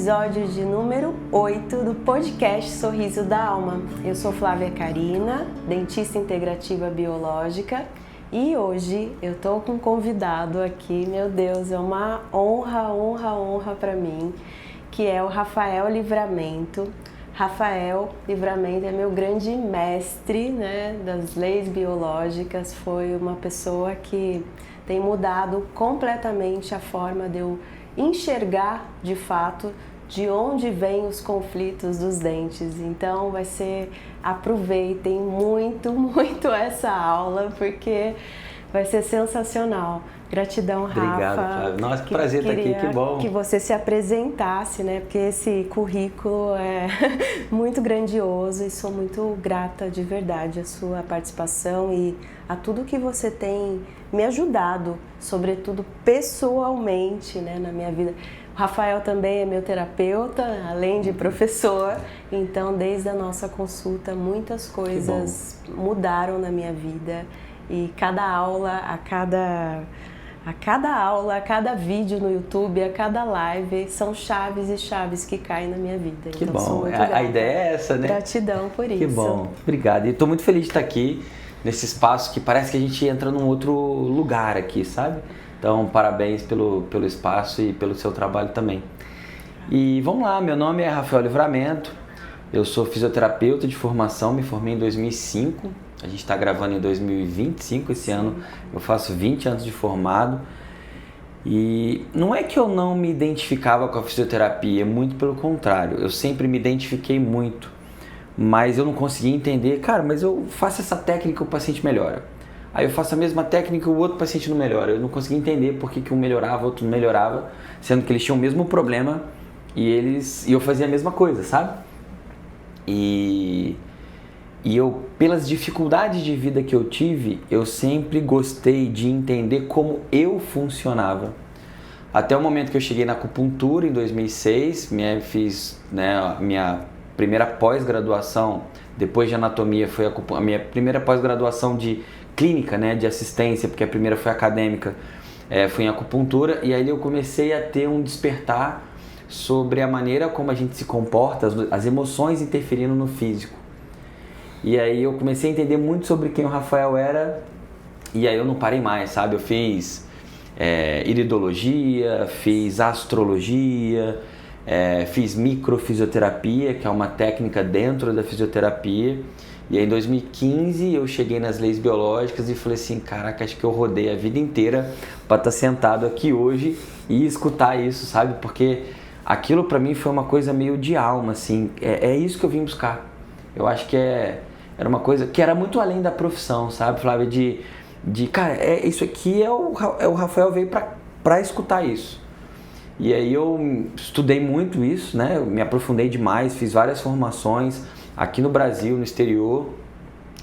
episódio de número 8 do podcast Sorriso da Alma. Eu sou Flávia Carina, dentista integrativa biológica, e hoje eu tô com um convidado aqui, meu Deus, é uma honra para mim, que é o Rafael Livramento. Rafael Livramento é meu grande mestre, né, das leis biológicas, foi uma pessoa que tem mudado completamente a forma de eu enxergar de fato de onde vêm os conflitos dos dentes. Então aproveitem muito essa aula, porque vai ser sensacional. Gratidão, Rafa. Obrigado, Flávio. Nossa, que prazer estar aqui, que bom. Que você se apresentasse, né? Porque esse currículo é muito grandioso e sou muito grata de verdade à sua participação e a tudo que você tem me ajudado, sobretudo pessoalmente, né, na minha vida. O Rafael também é meu terapeuta, além de professor, então desde a nossa consulta muitas coisas mudaram na minha vida e cada aula, a cada vídeo no YouTube, a cada live, são chaves e chaves que caem na minha vida. Que então, bom, sou muito a ideia é essa, né? Gratidão por isso. Que bom, obrigado. E estou muito feliz de estar aqui, nesse espaço que parece que a gente entra num outro lugar aqui, sabe? Então, parabéns pelo espaço e pelo seu trabalho também. E vamos lá, meu nome é Rafael Livramento, eu sou fisioterapeuta de formação, me formei em 2005, a gente está gravando em 2025, esse ano eu faço 20 anos de formado. E não é que eu não me identificava com a fisioterapia, muito pelo contrário, eu sempre me identifiquei muito, mas eu não conseguia entender, cara, mas eu faço essa técnica e o paciente melhora. Aí eu faço a mesma técnica e o outro paciente não melhora. Eu não conseguia entender por que um melhorava, o outro não melhorava, sendo que eles tinham o mesmo problema e eu fazia a mesma coisa, sabe? E eu, pelas dificuldades de vida que eu tive, eu sempre gostei de entender como eu funcionava. Até o momento que eu cheguei na acupuntura, em 2006, fiz, né, a minha primeira pós-graduação, depois de anatomia, foi a minha primeira pós-graduação de clínica, né, de assistência, porque a primeira foi acadêmica, foi em acupuntura, e aí eu comecei a ter um despertar sobre a maneira como a gente se comporta, as emoções interferindo no físico. E aí eu comecei a entender muito sobre quem o Rafael era, e aí eu não parei mais, sabe? Eu fiz iridologia, fiz astrologia, fiz microfisioterapia, que é uma técnica dentro da fisioterapia. E aí em 2015 eu cheguei nas leis biológicas e falei assim, caraca, acho que eu rodei a vida inteira para estar sentado aqui hoje e escutar isso, sabe? Porque aquilo para mim foi uma coisa meio de alma, assim, é isso que eu vim buscar. Eu acho que era uma coisa que era muito além da profissão, sabe, Flávia? Cara, isso aqui o Rafael veio para escutar isso. E aí eu estudei muito isso, né? Eu me aprofundei demais, fiz várias formações aqui no Brasil, no exterior.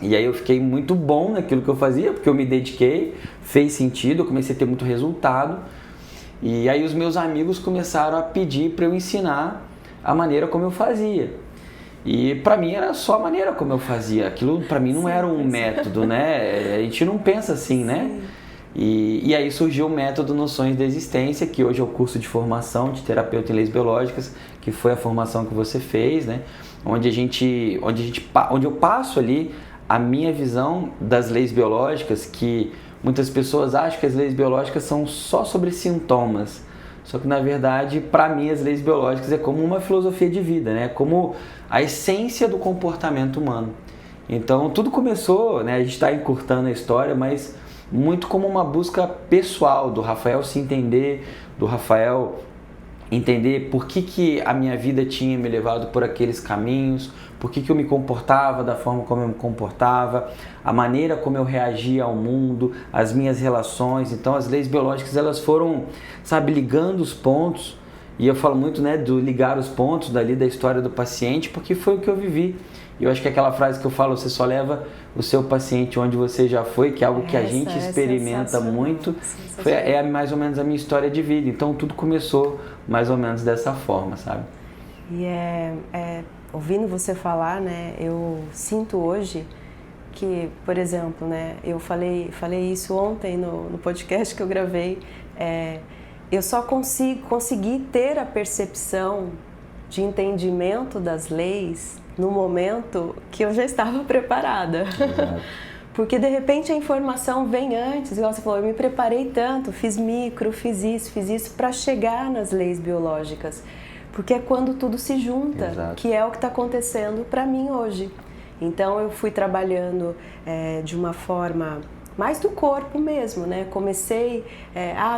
E aí eu fiquei muito bom naquilo que eu fazia, porque eu me dediquei, fez sentido, eu comecei a ter muito resultado. E aí os meus amigos começaram a pedir para eu ensinar a maneira como eu fazia. E para mim era só a maneira como eu fazia. Aquilo para mim não era um método, né? A gente não pensa assim, né? E aí surgiu o método Noções da Existência, que hoje é o curso de formação de terapeuta em leis biológicas, que foi a formação que você fez, né? Onde eu passo ali a minha visão das leis biológicas, que muitas pessoas acham que as leis biológicas são só sobre sintomas. Só que, na verdade, para mim, as leis biológicas é como uma filosofia de vida, né? Como a essência do comportamento humano. Então, tudo começou, né? A gente está encurtando a história, mas muito como uma busca pessoal do Rafael se entender, do Rafael entender por que a minha vida tinha me levado por aqueles caminhos, por que eu me comportava da forma como eu me comportava, a maneira como eu reagia ao mundo, as minhas relações. Então as leis biológicas, elas foram, sabe, ligando os pontos, e eu falo muito, né, do ligar os pontos dali da história do paciente, porque foi o que eu vivi. E eu acho que aquela frase que eu falo, você só leva o seu paciente onde você já foi, que é algo que a gente experimenta muito, é mais ou menos a minha história de vida. Então tudo começou mais ou menos dessa forma, sabe? E ouvindo você falar, né, eu sinto hoje que, por exemplo, né, eu falei isso ontem no podcast que eu gravei, eu só consegui ter a percepção de entendimento das leis no momento que eu já estava preparada. Porque de repente a informação vem antes, igual você falou, eu me preparei tanto, fiz micro, fiz isso para chegar nas leis biológicas. Porque é quando tudo se junta, Exato. que é o que está acontecendo para mim hoje. Então eu fui trabalhando de uma forma mais do corpo mesmo, né? Comecei,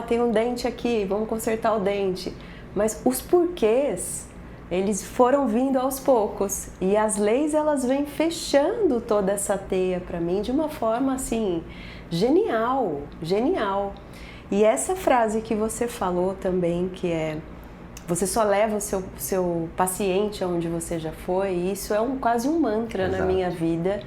tem um dente aqui, vamos consertar o dente. Mas os porquês, eles foram vindo aos poucos. E as leis, elas vêm fechando toda essa teia para mim de uma forma, assim, genial, genial. E essa frase que você falou também, que é: você só leva o seu paciente aonde você já foi, e isso é quase um mantra. Exato. Na minha vida.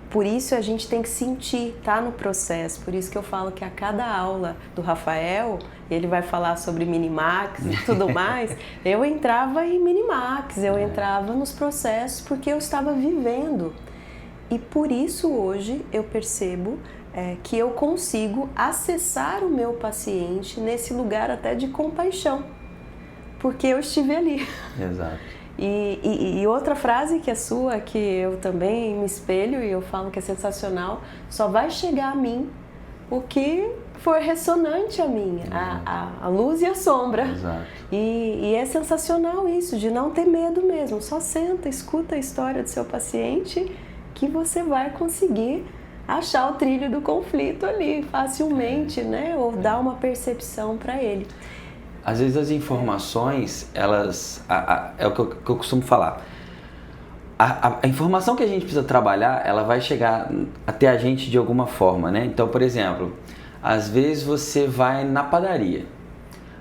Por isso a gente tem que sentir, tá no processo. Por isso que eu falo que a cada aula do Rafael, ele vai falar sobre Minimax e tudo mais, eu entrava em Minimax, eu entrava nos processos porque eu estava vivendo. E por isso hoje eu percebo que eu consigo acessar o meu paciente nesse lugar até de compaixão, porque eu estive ali. Exato. E outra frase que é sua, que eu também me espelho e eu falo que é sensacional: só vai chegar a mim o que for ressonante a mim, a luz e a sombra. Exato. E é sensacional isso, de não ter medo mesmo. Só senta, escuta a história do seu paciente, que você vai conseguir achar o trilho do conflito ali facilmente, né? Ou dar uma percepção para ele. Às vezes as informações, elas... é o que eu costumo falar. A informação que a gente precisa trabalhar, ela vai chegar até a gente de alguma forma, né? Então, por exemplo, às vezes você vai na padaria.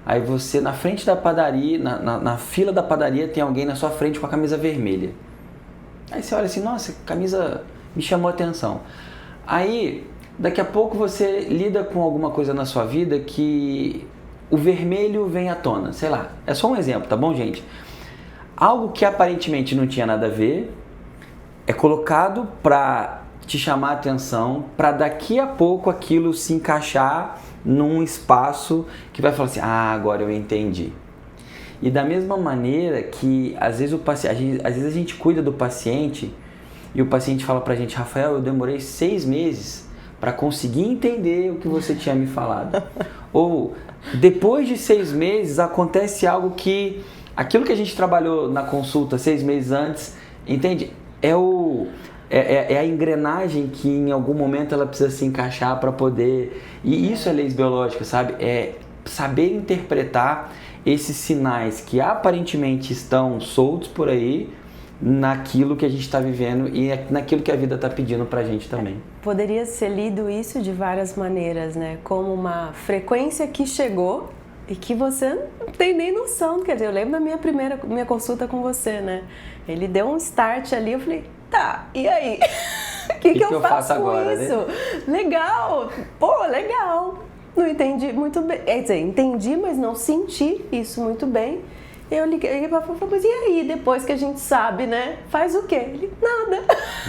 Aí você, na frente da padaria, na fila da padaria, tem alguém na sua frente com a camisa vermelha. Aí você olha assim: nossa, a camisa me chamou a atenção. Aí, daqui a pouco você lida com alguma coisa na sua vida que o vermelho vem à tona, sei lá. É só um exemplo, tá bom, gente? Algo que aparentemente não tinha nada a ver é colocado para te chamar a atenção, para daqui a pouco aquilo se encaixar num espaço que vai falar assim: agora eu entendi. E da mesma maneira que às vezes às vezes a gente cuida do paciente e o paciente fala pra gente: Rafael, eu demorei 6 meses para conseguir entender o que você tinha me falado. Ou depois de 6 meses acontece algo que aquilo que a gente trabalhou na consulta 6 meses antes, entende? É a engrenagem que em algum momento ela precisa se encaixar para poder... E isso é leis biológicas, sabe? É saber interpretar esses sinais que aparentemente estão soltos por aí naquilo que a gente está vivendo e naquilo que a vida está pedindo para a gente também. Poderia ser lido isso de várias maneiras, né? Como uma frequência que chegou e que você não tem nem noção. Quer dizer, eu lembro da minha consulta com você, né? Ele deu um start ali, eu falei: tá, e aí? O que eu faço com agora, isso? Né? Legal! Pô, legal! Não entendi muito bem. Quer dizer, entendi, mas não senti isso muito bem. Eu liguei para falar: mas e aí, depois que a gente sabe, né? Faz o quê? Ele: nada.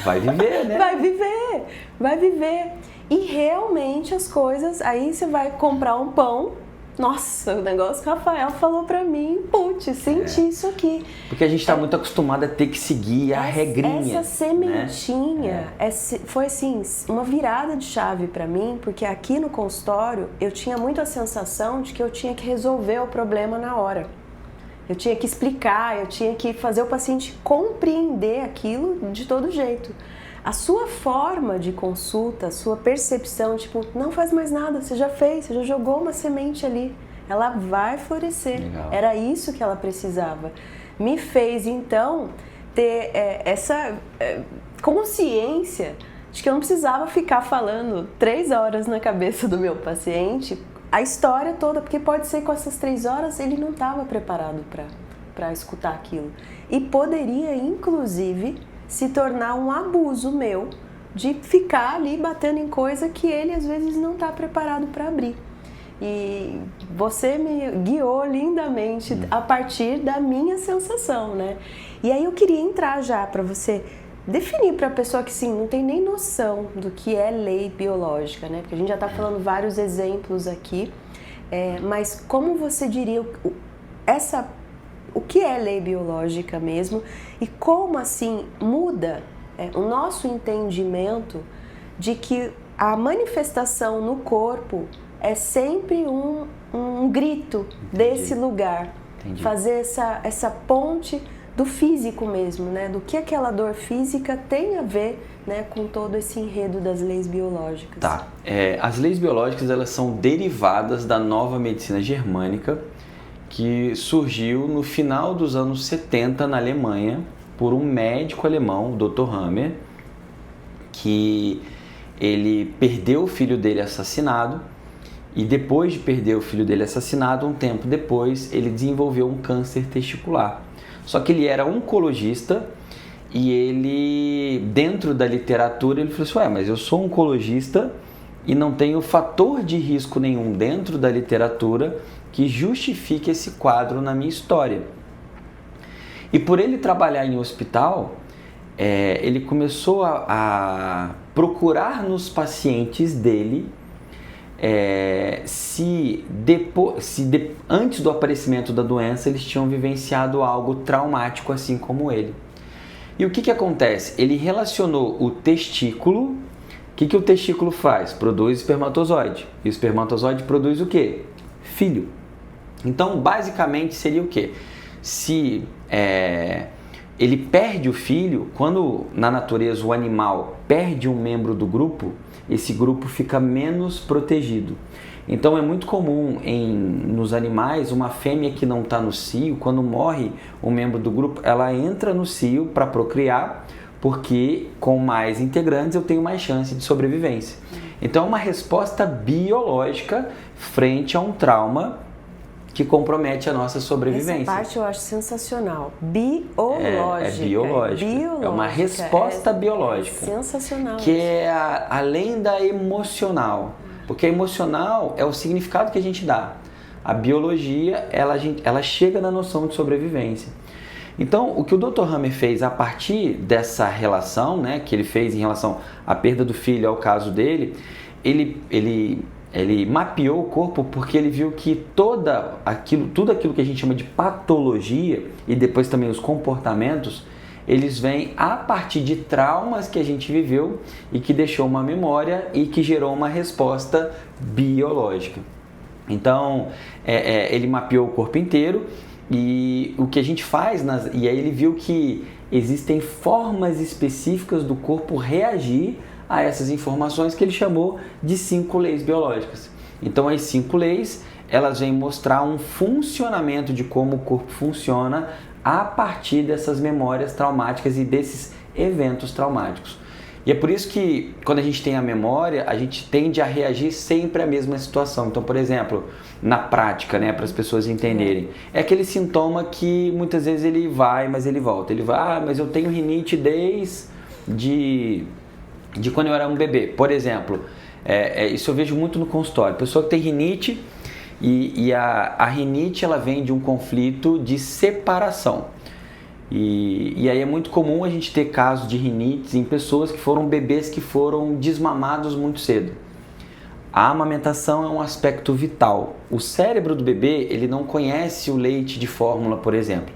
Vai viver, né? Vai viver. E realmente as coisas... Aí você vai comprar um pão. Nossa, o negócio que o Rafael falou pra mim: putz, senti isso aqui. Porque a gente tá muito acostumado a ter que seguir a regrinha. Essa sementinha foi assim, uma virada de chave pra mim, porque aqui no consultório eu tinha muito a sensação de que eu tinha que resolver o problema na hora. Eu tinha que explicar, eu tinha que fazer o paciente compreender aquilo de todo jeito. A sua forma de consulta, a sua percepção, tipo: não faz mais nada, você já fez, você já jogou uma semente ali, ela vai florescer. Legal. Era isso que ela precisava. Me fez, então, ter essa consciência de que eu não precisava ficar falando 3 horas na cabeça do meu paciente a história toda, porque pode ser que com essas 3 horas ele não estava preparado para escutar aquilo. E poderia, inclusive, se tornar um abuso meu de ficar ali batendo em coisa que ele às vezes não está preparado para abrir. E você me guiou lindamente a partir da minha sensação, né? E aí eu queria entrar já para você definir para a pessoa que sim, não tem nem noção do que é lei biológica, né? Porque a gente já está falando vários exemplos aqui, mas como você diria essa o que é lei biológica mesmo e como assim muda o nosso entendimento de que a manifestação no corpo é sempre um grito desse lugar. Entendi. Fazer essa ponte do físico mesmo, né? Do que aquela dor física tem a ver, né, com todo esse enredo das leis biológicas. Tá. As leis biológicas, elas são derivadas da nova medicina germânica, que surgiu no final dos anos 70 na Alemanha, por um médico alemão, o Dr. Hammer, que ele perdeu o filho dele assassinado, e depois de perder o filho dele assassinado, um tempo depois, ele desenvolveu um câncer testicular. Só que ele era oncologista e ele, dentro da literatura, ele falou assim, mas eu sou oncologista e não tenho fator de risco nenhum dentro da literatura que justifique esse quadro na minha história. E por ele trabalhar em hospital, ele começou a procurar nos pacientes dele antes do aparecimento da doença eles tinham vivenciado algo traumático assim como ele. E o que acontece? Ele relacionou o testículo. O que o testículo faz? Produz espermatozoide. E o espermatozoide produz o quê? Filho. Então, basicamente, seria o quê? Se ele perde o filho, quando na natureza o animal perde um membro do grupo, esse grupo fica menos protegido. Então é muito comum nos animais, uma fêmea que não está no cio, quando morre um membro do grupo, ela entra no cio para procriar, porque com mais integrantes eu tenho mais chance de sobrevivência. Então é uma resposta biológica frente a um trauma que compromete a nossa sobrevivência. Essa parte eu acho sensacional. Biológica. É biológica. É uma resposta biológica. Sensacional. Que é além da emocional. Porque a emocional é o significado que a gente dá. A biologia, ela chega na noção de sobrevivência. Então, o que o Dr. Hammer fez a partir dessa relação, né, que ele fez em relação à perda do filho, ao caso dele, ele mapeou o corpo porque ele viu que tudo aquilo que a gente chama de patologia e depois também os comportamentos, eles vêm a partir de traumas que a gente viveu e que deixou uma memória e que gerou uma resposta biológica. Então, ele mapeou o corpo inteiro e o que a gente faz, e aí ele viu que existem formas específicas do corpo reagir a essas informações que ele chamou de 5 leis biológicas. Então as 5 leis, elas vêm mostrar um funcionamento de como o corpo funciona a partir dessas memórias traumáticas e desses eventos traumáticos. E é por isso que quando a gente tem a memória, a gente tende a reagir sempre à mesma situação. Então, por exemplo, na prática, né, para as pessoas entenderem, é aquele sintoma que muitas vezes ele vai, mas ele volta. Ele vai, mas eu tenho rinite desde quando eu era um bebê. Por exemplo, isso eu vejo muito no consultório. Pessoa que tem rinite e a rinite ela vem de um conflito de separação. E aí é muito comum a gente ter casos de rinites em pessoas que foram bebês que foram desmamados muito cedo. A amamentação é um aspecto vital. O cérebro do bebê, ele não conhece o leite de fórmula, por exemplo.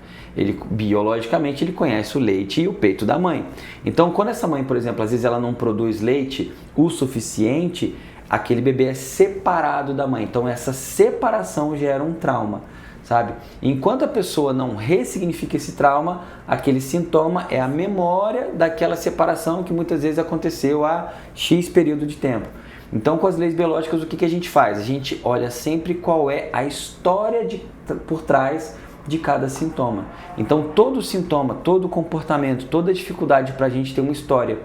Biologicamente, ele conhece o leite e o peito da mãe. Então, quando essa mãe, por exemplo, às vezes ela não produz leite o suficiente, aquele bebê é separado da mãe. Então, essa separação gera um trauma, sabe? Enquanto a pessoa não ressignifica esse trauma, aquele sintoma é a memória daquela separação que muitas vezes aconteceu há X período de tempo. Então, com as leis biológicas, o que a gente faz? A gente olha sempre qual é a história por trás de cada sintoma. Então, todo sintoma, todo comportamento, toda dificuldade para a gente tem uma história.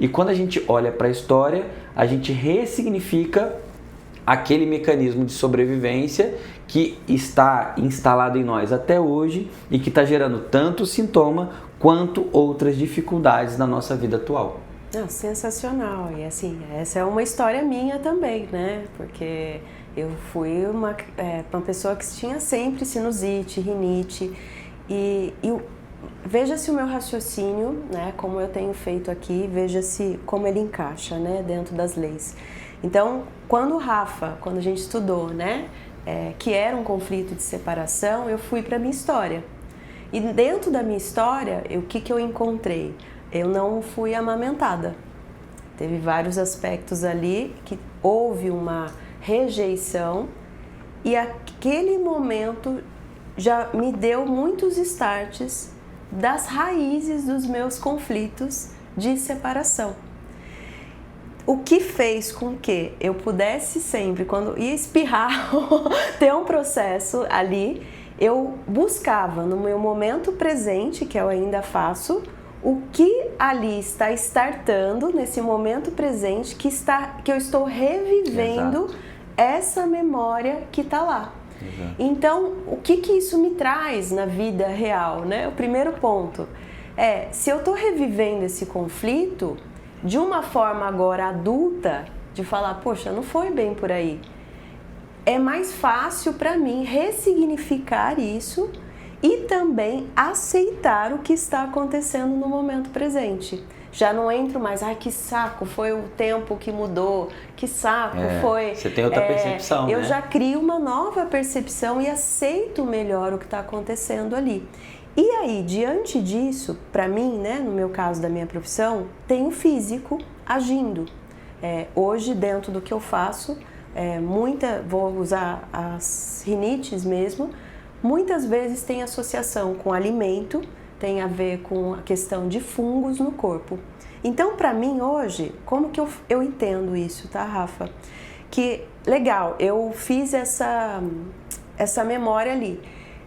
E quando a gente olha para a história, a gente ressignifica aquele mecanismo de sobrevivência que está instalado em nós até hoje e que está gerando tanto sintoma quanto outras dificuldades na nossa vida atual. Sensacional. E assim, essa é uma história minha também, né? Porque eu fui uma pessoa que tinha sempre sinusite, rinite e veja-se o meu raciocínio, né? Como eu tenho feito aqui, veja-se como ele encaixa, né? Dentro das leis. Então, quando a gente estudou, né? Que era um conflito de separação, eu fui para a minha história. E dentro da minha história, o que eu encontrei? Eu não fui amamentada. Teve vários aspectos ali que houve uma rejeição e aquele momento já me deu muitos starts das raízes dos meus conflitos de separação. O que fez com que eu pudesse sempre, quando ia espirrar, ter um processo ali, eu buscava no meu momento presente, que eu ainda faço, o que ali está startando nesse momento presente que eu estou revivendo. Exato. Essa memória que está lá. Exato. Então, o que isso me traz na vida real, né? O primeiro ponto é, se eu estou revivendo esse conflito de uma forma agora adulta, de falar, poxa, não foi bem por aí, é mais fácil para mim ressignificar isso e também aceitar o que está acontecendo no momento presente. Já não entro mais, que saco, foi o tempo que mudou, que saco, foi... Você tem outra percepção, eu né? já crio uma nova percepção e aceito melhor o que está acontecendo ali. E aí, diante disso, para mim, né, no meu caso da minha profissão, tem o físico agindo. Hoje, dentro do que eu faço, vou usar as rinites mesmo, muitas vezes tem associação com alimento, tem a ver com a questão de fungos no corpo. Então, para mim hoje, como que eu entendo isso, tá, Rafa? Que, legal, eu fiz essa memória ali.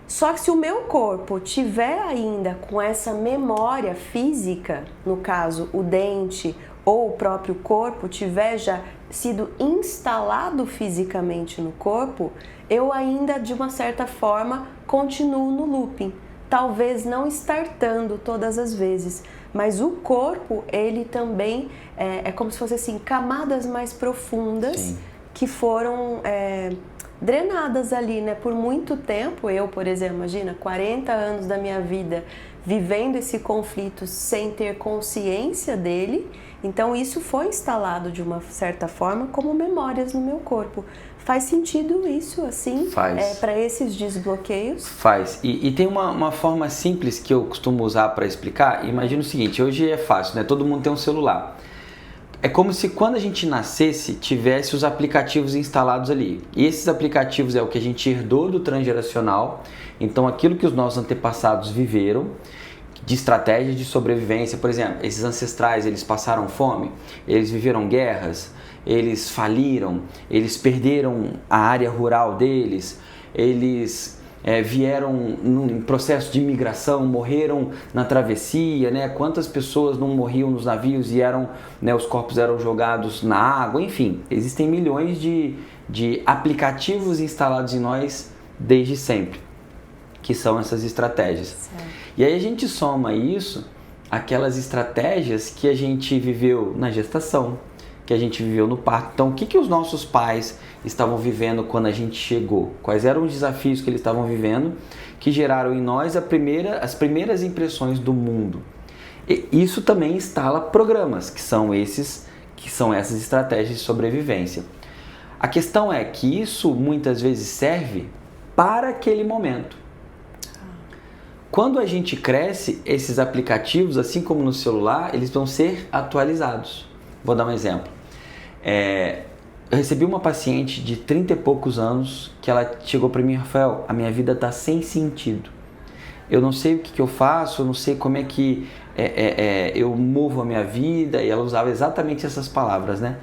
Só que se o meu corpo tiver ainda com essa memória física, no caso, o dente ou o próprio corpo tiver já sido instalado fisicamente no corpo, eu ainda, de uma certa forma, continuo no looping. Talvez não startando todas as vezes, mas o corpo, ele também é como se fosse assim, camadas mais profundas. Sim. Que foram drenadas ali, né? Por muito tempo, eu, por exemplo, imagina, 40 anos da minha vida vivendo esse conflito sem ter consciência dele, então isso foi instalado de uma certa forma como memórias no meu corpo. Faz sentido isso, assim, para esses desbloqueios? Faz. E tem uma forma simples que eu costumo usar para explicar. Imagina o seguinte, hoje é fácil, né? Todo mundo tem um celular. É como se quando a gente nascesse, tivesse os aplicativos instalados ali. E esses aplicativos é o que a gente herdou do transgeracional. Então, aquilo que os nossos antepassados viveram, de estratégias de sobrevivência. Por exemplo, esses ancestrais, eles passaram fome, eles viveram guerras, eles faliram, eles perderam a área rural deles, eles vieram num processo de migração, morreram na travessia, né? Quantas pessoas não morriam nos navios e os corpos eram jogados na água, enfim, existem milhões de aplicativos instalados em nós desde sempre, que são essas estratégias. Certo. E aí a gente soma isso àquelas estratégias que a gente viveu na gestação, que a gente viveu no parto. Então, o que os nossos pais estavam vivendo quando a gente chegou? Quais eram os desafios que eles estavam vivendo que geraram em nós as primeiras impressões do mundo? E isso também instala programas, que são essas estratégias de sobrevivência. A questão é que isso muitas vezes serve para aquele momento. Quando a gente cresce, esses aplicativos, assim como no celular, eles vão ser atualizados. Vou dar um exemplo. Eu recebi uma paciente de 30 e poucos anos que ela chegou para mim, Rafael, a minha vida está sem sentido. Eu não sei o que eu faço, eu não sei como é que eu movo a minha vida. E ela usava exatamente essas palavras, né?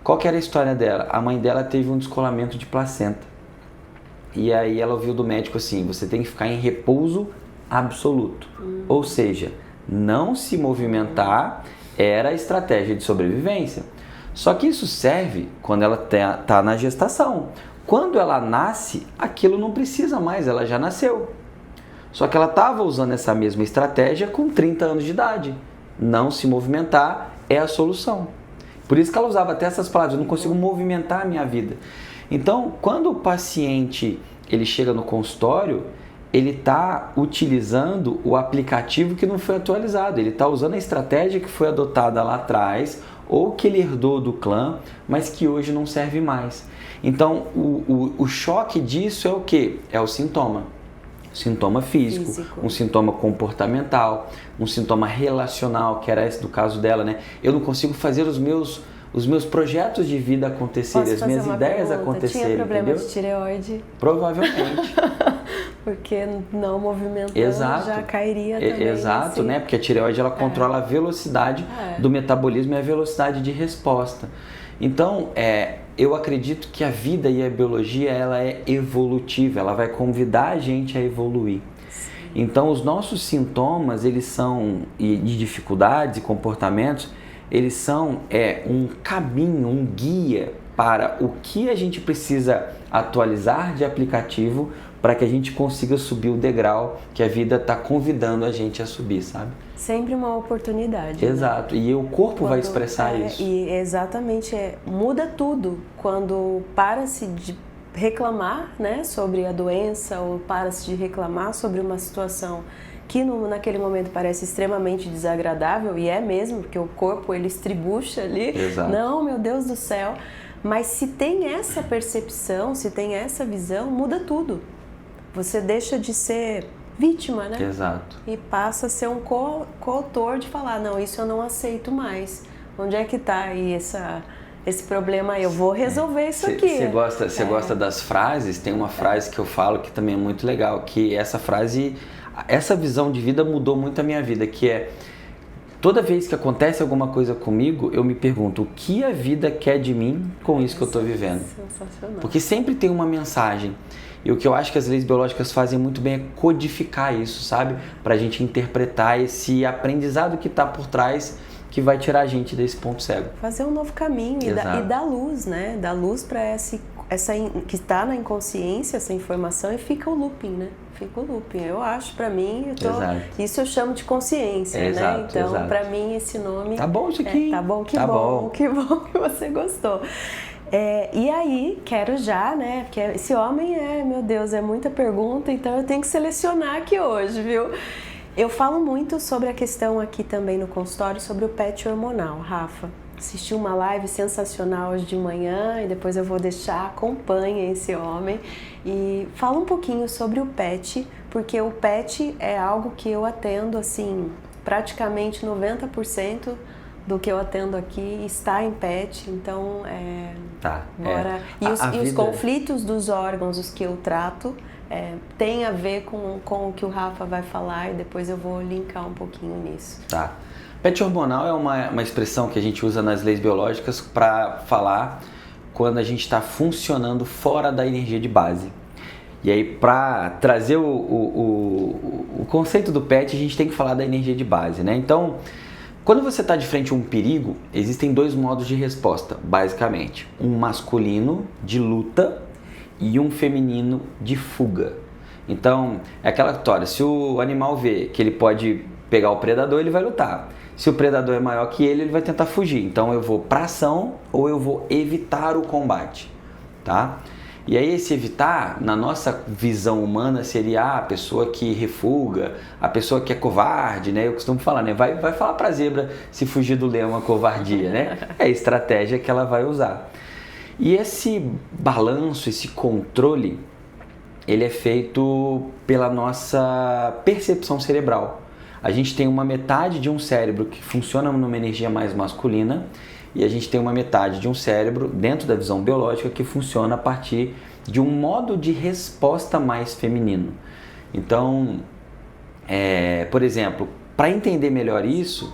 Qual que era a história dela? A mãe dela teve um descolamento de placenta. E aí ela ouviu do médico assim, você tem que ficar em repouso absoluto. Ou seja, não se movimentar era a estratégia de sobrevivência. Só que isso serve quando ela está na gestação. Quando ela nasce, aquilo não precisa mais, ela já nasceu. Só que ela estava usando essa mesma estratégia com 30 anos de idade. Não se movimentar é a solução. Por isso que ela usava até essas palavras, eu não consigo movimentar a minha vida. Então, quando o paciente ele chega no consultório, ele está utilizando o aplicativo que não foi atualizado. Ele está usando a estratégia que foi adotada lá atrás ou que ele herdou do clã, mas que hoje não serve mais. Então, o choque disso é o quê? É o sintoma. Sintoma físico, um sintoma comportamental, um sintoma relacional, que era esse do caso dela, né? Eu não consigo fazer os meus projetos de vida acontecerem, as minhas ideias acontecerem, tinha problema entendeu? de tireoide? Provavelmente. Porque não movimentando já cairia também. Exato, assim. Né? Porque a tireoide ela controla a velocidade do metabolismo e a velocidade de resposta. Então, eu acredito que a vida e a biologia ela é evolutiva, ela vai convidar a gente a evoluir. Sim. Então, os nossos sintomas, eles são, de dificuldades e comportamentos, eles são um caminho, um guia para o que a gente precisa atualizar de aplicativo para que a gente consiga subir o degrau que a vida está convidando a gente a subir, sabe? Sempre uma oportunidade. Exato, né? E o corpo vai expressar isso. E exatamente, muda tudo quando para-se de reclamar, né, sobre a doença ou para-se de reclamar sobre uma situação que naquele momento parece extremamente desagradável, e é mesmo, porque o corpo ele estribucha ali. Exato. Não, meu Deus do céu. Mas se tem essa percepção, se tem essa visão, muda tudo. Você deixa de ser vítima, né? Exato. E passa a ser um coautor de falar, não, isso eu não aceito mais. Onde é que está aí esse problema aí? Eu vou resolver isso aqui. Você gosta das frases? Tem uma frase que eu falo que também é muito legal, que essa visão de vida mudou muito a minha vida, que é: toda vez que acontece alguma coisa comigo, eu me pergunto, o que a vida quer de mim com isso que eu estou vivendo? Sensacional. Porque sempre tem uma mensagem. E o que eu acho que as leis biológicas fazem muito bem é codificar isso, sabe? Pra gente interpretar esse aprendizado que está por trás, que vai tirar a gente desse ponto cego. Fazer um novo caminho e dar luz, né? Dar luz para essa que está na inconsciência, essa informação, e fica o looping, né? Fica o looping. Eu acho, para mim, isso eu chamo de consciência, né? Então, para mim, esse nome... Tá bom isso aqui. Tá bom, que bom que você gostou. E aí, quero já, né? Porque esse homem meu Deus, é muita pergunta, então eu tenho que selecionar aqui hoje, viu? Eu falo muito sobre a questão aqui também no consultório, sobre o PET hormonal, Rafa. Assisti uma live sensacional hoje de manhã e depois eu vou deixar, acompanhe esse homem e fala um pouquinho sobre o PET, porque o PET é algo que eu atendo, assim, praticamente 90% do que eu atendo aqui está em PET, então bora. E os conflitos dos órgãos, os que eu trato, tem a ver com o que o Rafa vai falar, e depois eu vou linkar um pouquinho nisso. Tá. PET hormonal é uma expressão que a gente usa nas leis biológicas para falar quando a gente está funcionando fora da energia de base. E aí, para trazer o conceito do PET, a gente tem que falar da energia de base, né? Então, quando você está de frente a um perigo, existem dois modos de resposta, basicamente. Um masculino de luta e um feminino de fuga. Então, é aquela história, se o animal vê que ele pode pegar o predador, ele vai lutar. Se o predador é maior que ele vai tentar fugir. Então, eu vou para ação ou eu vou evitar o combate, tá? E aí, esse evitar, na nossa visão humana, seria a pessoa que refuga, a pessoa que é covarde, né? Eu costumo falar, né? Vai falar pra zebra se fugir do leão é covardia, né? É a estratégia que ela vai usar. E esse balanço, esse controle, ele é feito pela nossa percepção cerebral. A gente tem uma metade de um cérebro que funciona numa energia mais masculina, e a gente tem uma metade de um cérebro, dentro da visão biológica, que funciona a partir de um modo de resposta mais feminino. Então, por exemplo, para entender melhor isso,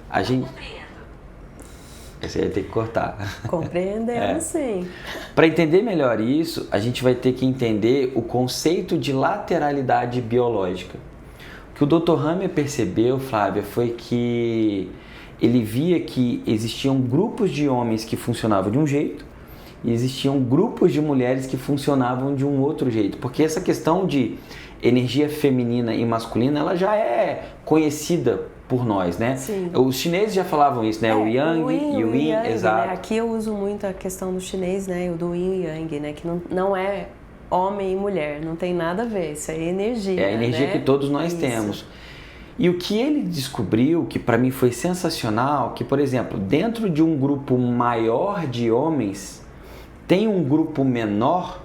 a gente... Esse aí vai ter que cortar. Compreendendo, sim. Para entender melhor isso, a gente vai ter que entender o conceito de lateralidade biológica. O que o Dr. Hammer percebeu, Flávia, foi que ele via que existiam grupos de homens que funcionavam de um jeito e existiam grupos de mulheres que funcionavam de um outro jeito. Porque essa questão de energia feminina e masculina, ela já é conhecida por nós, né? Sim. Os chineses já falavam isso, né? O Yang e o Yin, exato. Né? Aqui eu uso muito a questão do chinês, né? O do Yin e Yang, né? Que não é homem e mulher, não tem nada a ver, isso é energia. É a energia, né? Que todos nós temos. E o que ele descobriu, que para mim foi sensacional, que, por exemplo, dentro de um grupo maior de homens, tem um grupo menor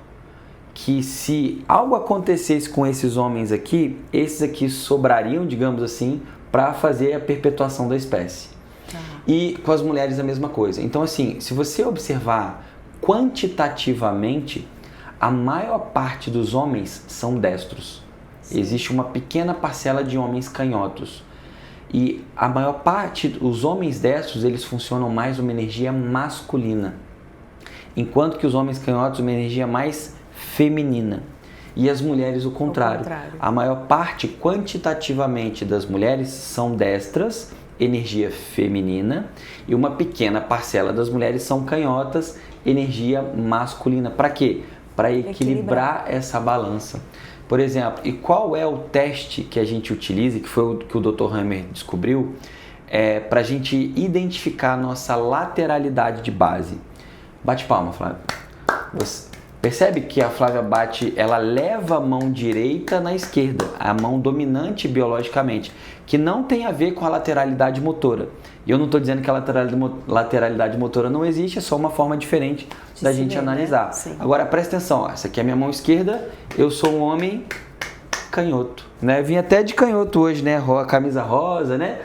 que se algo acontecesse com esses homens aqui, esses aqui sobrariam, digamos assim, para fazer a perpetuação da espécie. E com as mulheres a mesma coisa. Então, assim, se você observar quantitativamente, a maior parte dos homens são destros. Sim. Existe uma pequena parcela de homens canhotos. E a maior parte, os homens destros, eles funcionam mais uma energia masculina. Enquanto que os homens canhotos, uma energia mais feminina. E as mulheres o contrário. A maior parte, quantitativamente, das mulheres são destras, energia feminina, e uma pequena parcela das mulheres são canhotas, energia masculina. Para quê? Para equilibrar essa balança. Por exemplo, e qual é o teste que a gente utiliza, que foi o que o Dr. Hammer descobriu, para a gente identificar a nossa lateralidade de base? Bate palma, Flávia. Você percebe que a Flávia bate, ela leva a mão direita na esquerda, a mão dominante biologicamente, que não tem a ver com a lateralidade motora. E eu não estou dizendo que a lateralidade motora não existe, é só uma forma diferente da gente analisar. Né? Agora, presta atenção, ó, essa aqui é a minha mão esquerda, eu sou um homem canhoto, né? Vim até de canhoto hoje, né? Camisa rosa, né?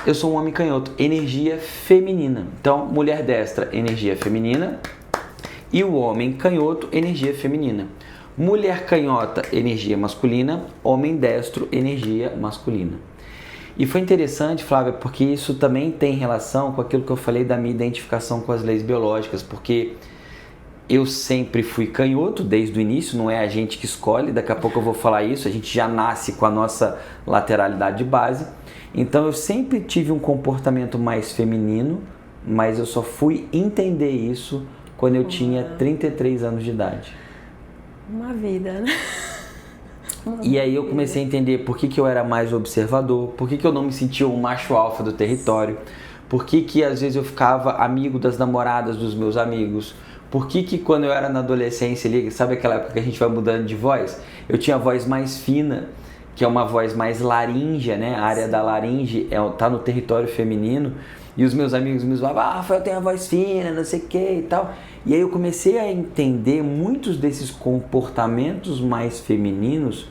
Eu sou um homem canhoto, energia feminina. Então, mulher destra, energia feminina. E o homem canhoto, energia feminina. Mulher canhota, energia masculina. Homem destro, energia masculina. E foi interessante, Flávia, porque isso também tem relação com aquilo que eu falei da minha identificação com as leis biológicas, porque eu sempre fui canhoto desde o início, não é a gente que escolhe, daqui a pouco eu vou falar isso, a gente já nasce com a nossa lateralidade de base. Então eu sempre tive um comportamento mais feminino, mas eu só fui entender isso quando eu tinha 33 anos de idade. Uma vida, né? E aí eu comecei a entender por que eu era mais observador, por que eu não me sentia o macho alfa do território, por que às vezes eu ficava amigo das namoradas dos meus amigos, por que quando eu era na adolescência ali, sabe aquela época que a gente vai mudando de voz? Eu tinha a voz mais fina, que é uma voz mais laríngea, né? A área da laringe tá no território feminino. E os meus amigos me zoavam, Rafael tem a voz fina, não sei o que e tal. E aí eu comecei a entender muitos desses comportamentos mais femininos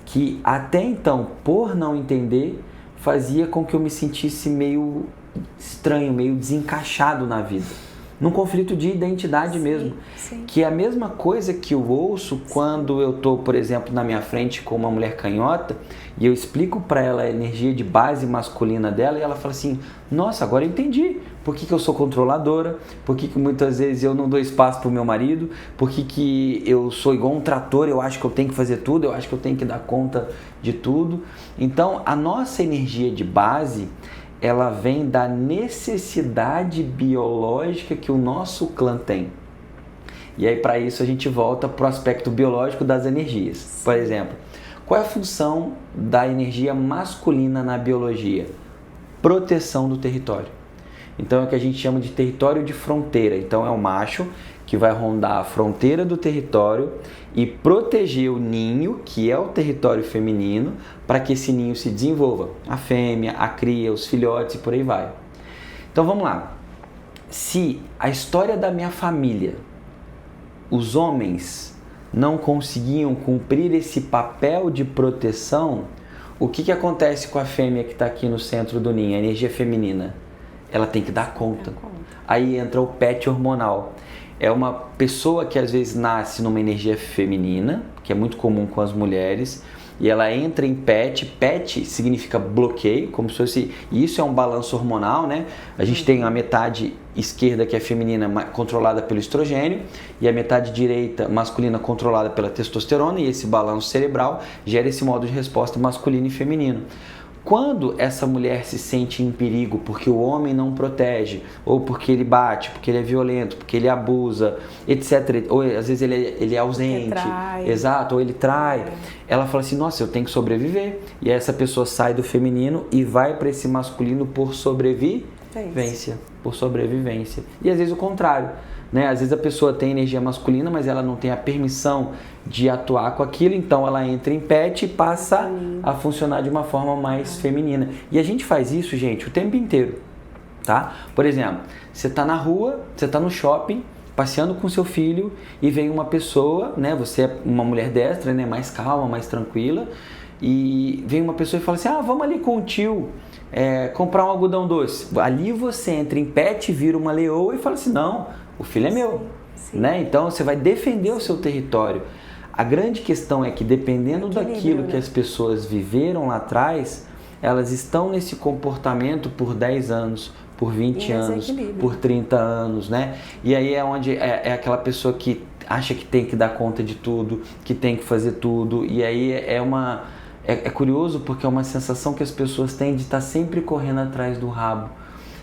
que até então, por não entender, fazia com que eu me sentisse meio estranho, meio desencaixado na vida. Num conflito de identidade mesmo. Sim. Que é a mesma coisa que eu ouço quando eu estou, por exemplo, na minha frente com uma mulher canhota e eu explico para ela a energia de base masculina dela e ela fala assim, nossa, agora eu entendi por que eu sou controladora, por que muitas vezes eu não dou espaço para o meu marido, por que eu sou igual um trator, eu acho que eu tenho que fazer tudo, eu acho que eu tenho que dar conta de tudo. Então, a nossa energia de base, ela vem da necessidade biológica que o nosso clã tem. E aí, para isso, a gente volta para o aspecto biológico das energias. Por exemplo, qual é a função da energia masculina na biologia? Proteção do território. Então, é o que a gente chama de território de fronteira. Então, é o macho que vai rondar a fronteira do território e proteger o ninho, que é o território feminino, para que esse ninho se desenvolva. A fêmea, a cria, os filhotes e por aí vai. Então vamos lá. Se a história da minha família, os homens não conseguiam cumprir esse papel de proteção, o que acontece com a fêmea que está aqui no centro do ninho, a energia feminina? Ela tem que dar conta. Aí entra o PET hormonal. É uma pessoa que às vezes nasce numa energia feminina, que é muito comum com as mulheres, e ela entra em PET. PET significa bloqueio, como se fosse... E isso é um balanço hormonal, né? A gente tem a metade esquerda, que é feminina, controlada pelo estrogênio, e a metade direita, masculina, controlada pela testosterona, e esse balanço cerebral gera esse modo de resposta masculino e feminino. Quando essa mulher se sente em perigo porque o homem não protege, ou porque ele bate, porque ele é violento, porque ele abusa, etc. Ou às vezes ele é ausente, exato, ou ele trai. Ela fala assim, nossa, eu tenho que sobreviver. E aí essa pessoa sai do feminino e vai para esse masculino por sobrevivência. Por sobrevivência. E às vezes o contrário. Né? Às vezes a pessoa tem energia masculina, mas ela não tem a permissão de atuar com aquilo, então ela entra em PET e passa a funcionar de uma forma mais feminina. E a gente faz isso, gente, o tempo inteiro, tá? Por exemplo, você está na rua, você está no shopping, passeando com seu filho e vem uma pessoa, né? Você é uma mulher destra, né? Mais calma, mais tranquila, e vem uma pessoa e fala assim: vamos ali com o tio comprar um algodão doce. Ali você entra em pet, vira uma leoa e fala assim: não, o filho é meu. Sim. Né? Então você vai defender o seu território. A grande questão é que, dependendo daquilo que as pessoas viveram lá atrás, elas estão nesse comportamento por 10 anos, por 20 anos, por 30 anos, né? E aí é onde é aquela pessoa que acha que tem que dar conta de tudo, que tem que fazer tudo, e aí é curioso porque é uma sensação que as pessoas têm de estar sempre correndo atrás do rabo,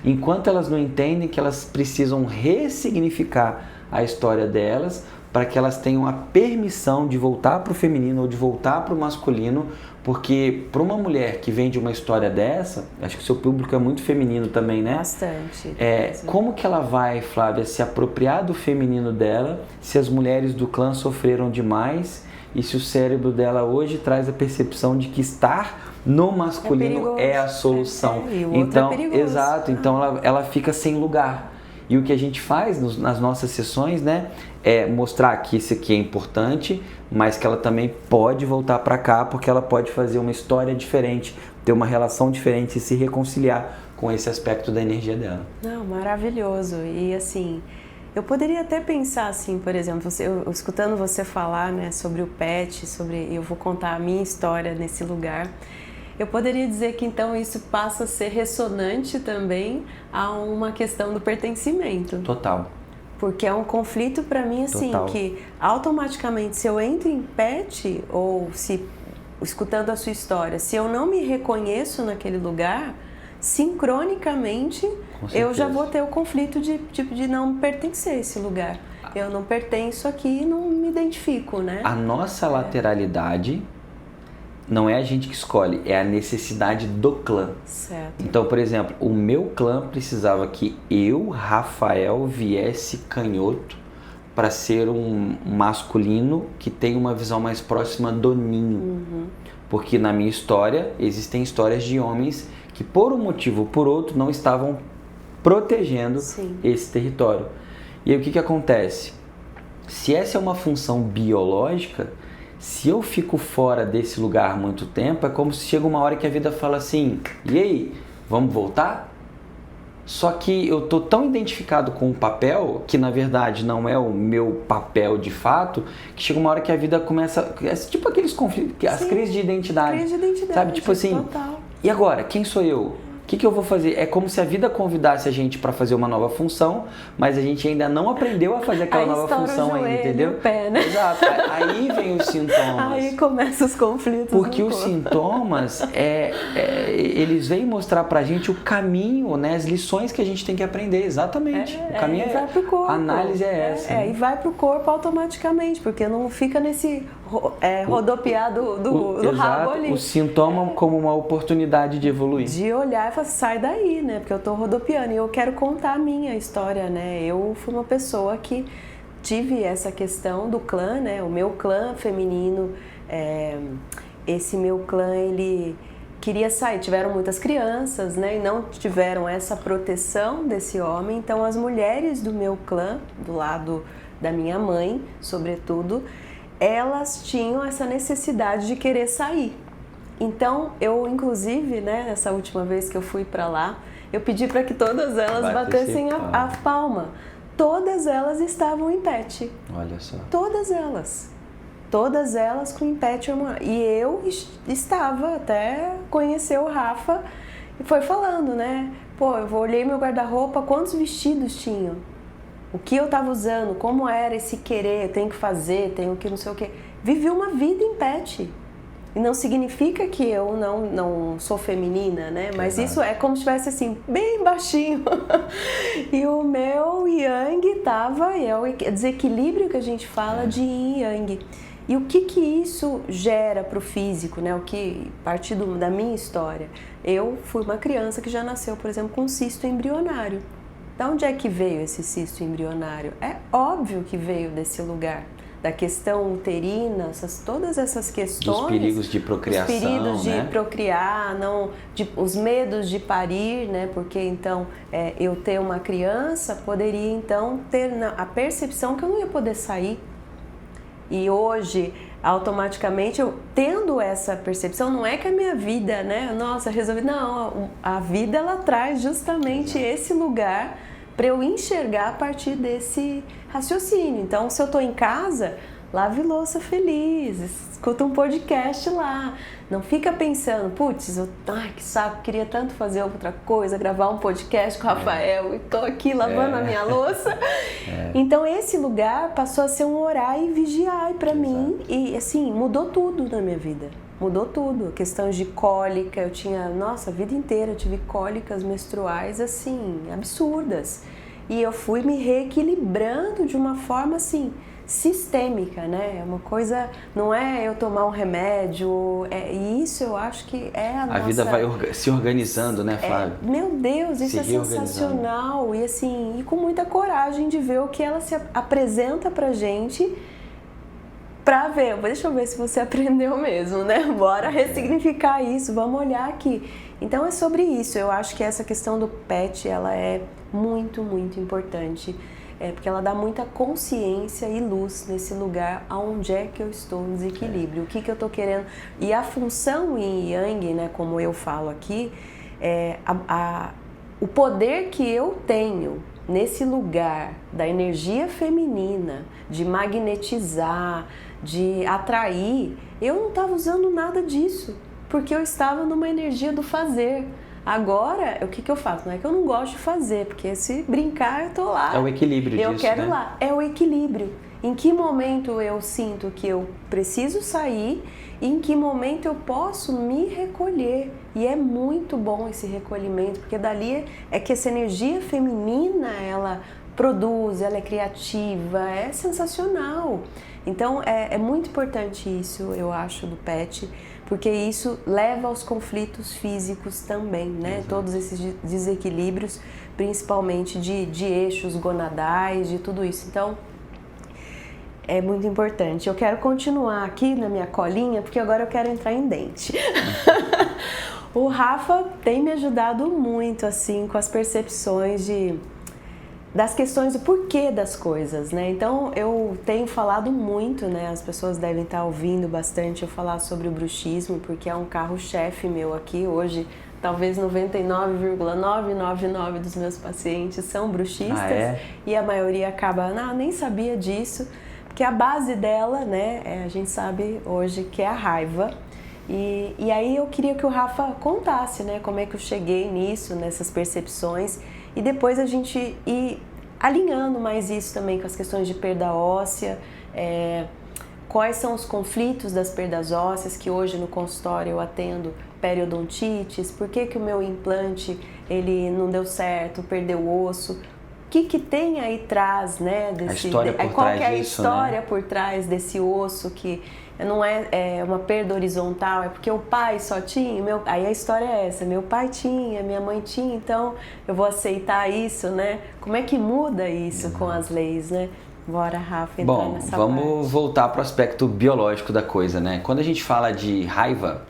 enquanto elas não entendem que elas precisam ressignificar a história delas para que elas tenham a permissão de voltar para o feminino ou de voltar para o masculino, porque para uma mulher que vem de uma história dessa, acho que o seu público é muito feminino também, né? Bastante. Como que ela vai, Flávia, se apropriar do feminino dela se as mulheres do clã sofreram demais e se o cérebro dela hoje traz a percepção de que estar no masculino é a solução? Então, exato, então ela fica sem lugar. E o que a gente faz nas nossas sessões, né, é mostrar que isso aqui é importante, mas que ela também pode voltar para cá, porque ela pode fazer uma história diferente, ter uma relação diferente e se reconciliar com esse aspecto da energia dela. Não, maravilhoso. E assim, eu poderia até pensar assim, por exemplo, escutando você falar, né, sobre o pet, eu vou contar a minha história nesse lugar. Eu poderia dizer que então isso passa a ser ressonante também a uma questão do pertencimento. Total. Porque é um conflito para mim assim, total, que automaticamente se eu entro em pet ou se, escutando a sua história, se eu não me reconheço naquele lugar, sincronicamente eu já vou ter o conflito de não pertencer a esse lugar. Eu não pertenço aqui e não me identifico, né? A nossa lateralidade não é a gente que escolhe, é a necessidade do clã. Certo. Então, por exemplo, o meu clã precisava que eu, Rafael, viesse canhoto para ser um masculino que tem uma visão mais próxima do ninho. Uhum. Porque na minha história, existem histórias de homens que por um motivo ou por outro não estavam protegendo esse território. E aí o que acontece? Se essa é uma função biológica, se eu fico fora desse lugar muito tempo, é como se chega uma hora que a vida fala assim: e aí, vamos voltar? Só que eu tô tão identificado com o papel, que na verdade não é o meu papel de fato, que chega uma hora que a vida começa... É tipo aqueles conflitos, as crises de identidade. Crise de identidade, sabe? Tipo assim, total. E agora? Quem sou eu? O que eu vou fazer? É como se a vida convidasse a gente para fazer uma nova função, mas a gente ainda não aprendeu a fazer aquela nova função ainda, entendeu? O pé, né? Exato. Aí vem os sintomas. Aí começam os conflitos. Porque os sintomas, eles vêm mostrar pra gente o caminho, né? As lições que a gente tem que aprender, exatamente. O caminho vai pro corpo. A análise é essa. E vai pro corpo automaticamente, porque não fica nesse rodopiar do rabo ali. O sintoma como uma oportunidade de evoluir. De olhar e falar, sai daí, né? Porque eu tô rodopiando e eu quero contar a minha história, né? Eu fui uma pessoa que tive essa questão do clã, né? O meu clã feminino, esse meu clã, ele queria sair. Tiveram muitas crianças, né? E não tiveram essa proteção desse homem. Então, as mulheres do meu clã, do lado da minha mãe, sobretudo, elas tinham essa necessidade de querer sair. Então, eu, inclusive, né, nessa última vez que eu fui para lá, eu pedi para que todas elas batessem a palma. Todas elas estavam em pet. Olha só. Todas elas. Todas elas com em pet hormonal. E eu estava até conhecer o Rafa e foi falando, né? Pô, eu olhei meu guarda-roupa, quantos vestidos tinham? O que eu estava usando? Como era esse querer? Eu tenho que fazer, tenho que não sei o quê. Vivi uma vida em pet. E não significa que eu não sou feminina, né? Mas isso é como se estivesse assim, bem baixinho. E o meu yang tava, é o desequilíbrio que a gente fala de yin e yang. E o que isso gera para o físico, né? O que, a partir da minha história, eu fui uma criança que já nasceu, por exemplo, com um cisto embrionário. De onde é que veio esse cisto embrionário? É óbvio que veio desse lugar. da questão uterina, todas essas questões... Dos perigos de procriação, os perigos de né? procriar, os medos de parir, né? Porque então eu ter uma criança poderia então ter a percepção que eu não ia poder sair. E hoje, automaticamente, eu tendo essa percepção, não é que a minha vida, né? Nossa, resolvi... Não, a vida ela traz justamente esse lugar para eu enxergar a partir desse raciocínio. Então, se eu estou em casa, lave louça feliz, escuta um podcast lá. Não fica pensando, putz, que saco, queria tanto fazer outra coisa, gravar um podcast com o Rafael e tô aqui lavando a minha louça. Então esse lugar passou a ser um orar e vigiar para mim e assim, mudou tudo na minha vida. Mudou tudo. Questões de cólica, eu tinha, a vida inteira eu tive cólicas menstruais assim, absurdas. E eu fui me reequilibrando de uma forma assim, sistêmica, né? É uma coisa, não é eu tomar um remédio, e isso eu acho que é a nossa... A vida vai se organizando, né, Flávia? Meu Deus, isso é sensacional. E assim, e com muita coragem de ver o que ela se apresenta pra gente, pra ver, deixa eu ver se você aprendeu mesmo, né? Bora ressignificar isso, vamos olhar aqui. Então é sobre isso, eu acho que essa questão do PET, ela é muito, muito importante. Porque ela dá muita consciência e luz nesse lugar aonde é que eu estou em desequilíbrio, o que eu estou querendo. E a função Yin e Yang, né, como eu falo aqui, o poder que eu tenho nesse lugar da energia feminina, de magnetizar, de atrair, eu não estava usando nada disso, porque eu estava numa energia do fazer. Agora, o que eu faço? Não é que eu não gosto de fazer, porque se brincar, eu tô lá. É o equilíbrio disso, eu quero né? lá. É o equilíbrio. Em que momento eu sinto que eu preciso sair e em que momento eu posso me recolher. E é muito bom esse recolhimento, porque dali é que essa energia feminina, ela produz, ela é criativa, é sensacional. Então, é muito importante isso, eu acho, do PET, porque isso leva aos conflitos físicos também, né? Exato. Todos esses desequilíbrios, principalmente de eixos gonadais, de tudo isso. Então, é muito importante. Eu quero continuar aqui na minha colinha, porque agora eu quero entrar em dente. O Rafa tem me ajudado muito, assim, com as percepções das questões do porquê das coisas, né? Então, eu tenho falado muito, né? As pessoas devem estar ouvindo bastante eu falar sobre o bruxismo, porque é um carro-chefe meu aqui. Hoje, talvez 99,999 dos meus pacientes são bruxistas. E a maioria acaba, nem sabia disso, porque a base dela, né? A gente sabe hoje que é a raiva. E aí eu queria que o Rafa contasse, né? Como é que eu cheguei nisso, nessas percepções. E depois a gente ir alinhando mais isso também com as questões de perda óssea, quais são os conflitos das perdas ósseas, que hoje no consultório eu atendo periodontites, por que o meu implante ele não deu certo, perdeu o osso, o que tem aí atrás, né? Qual que é a história por trás desse osso que não é uma perda horizontal, é porque o pai só tinha, aí a história é essa, meu pai tinha, minha mãe tinha, então eu vou aceitar isso, né? Como é que muda isso com as leis, né? Bora, Rafa, entrar nessa parte. Bom, vamos voltar para o aspecto biológico da coisa, né? Quando a gente fala de raiva,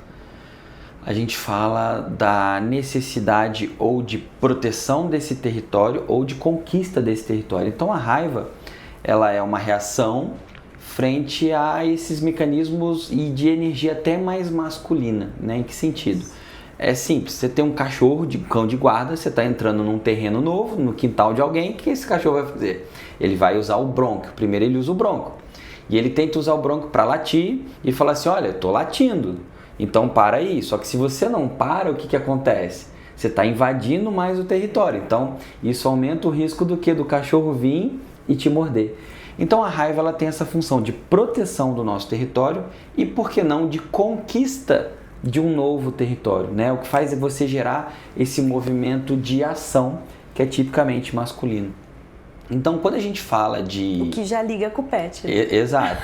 a gente fala da necessidade ou de proteção desse território ou de conquista desse território. Então a raiva, ela é uma reação frente a esses mecanismos e de energia até mais masculina, né? Em que sentido? É simples, você tem um cachorro, cão de guarda, você está entrando num terreno novo, no quintal de alguém, o que esse cachorro vai fazer? Ele vai usar o bronco, primeiro ele usa o bronco, e ele tenta usar o bronco para latir e falar assim, olha, eu tô latindo, então para aí, só que se você não para, o que acontece? Você está invadindo mais o território, então isso aumenta o risco do cachorro vir e te morder. Então a raiva ela tem essa função de proteção do nosso território e, por que não, de conquista de um novo território, né? O que faz é você gerar esse movimento de ação que é tipicamente masculino. Então, quando a gente fala de... O que já liga com o pet. Né? Exato.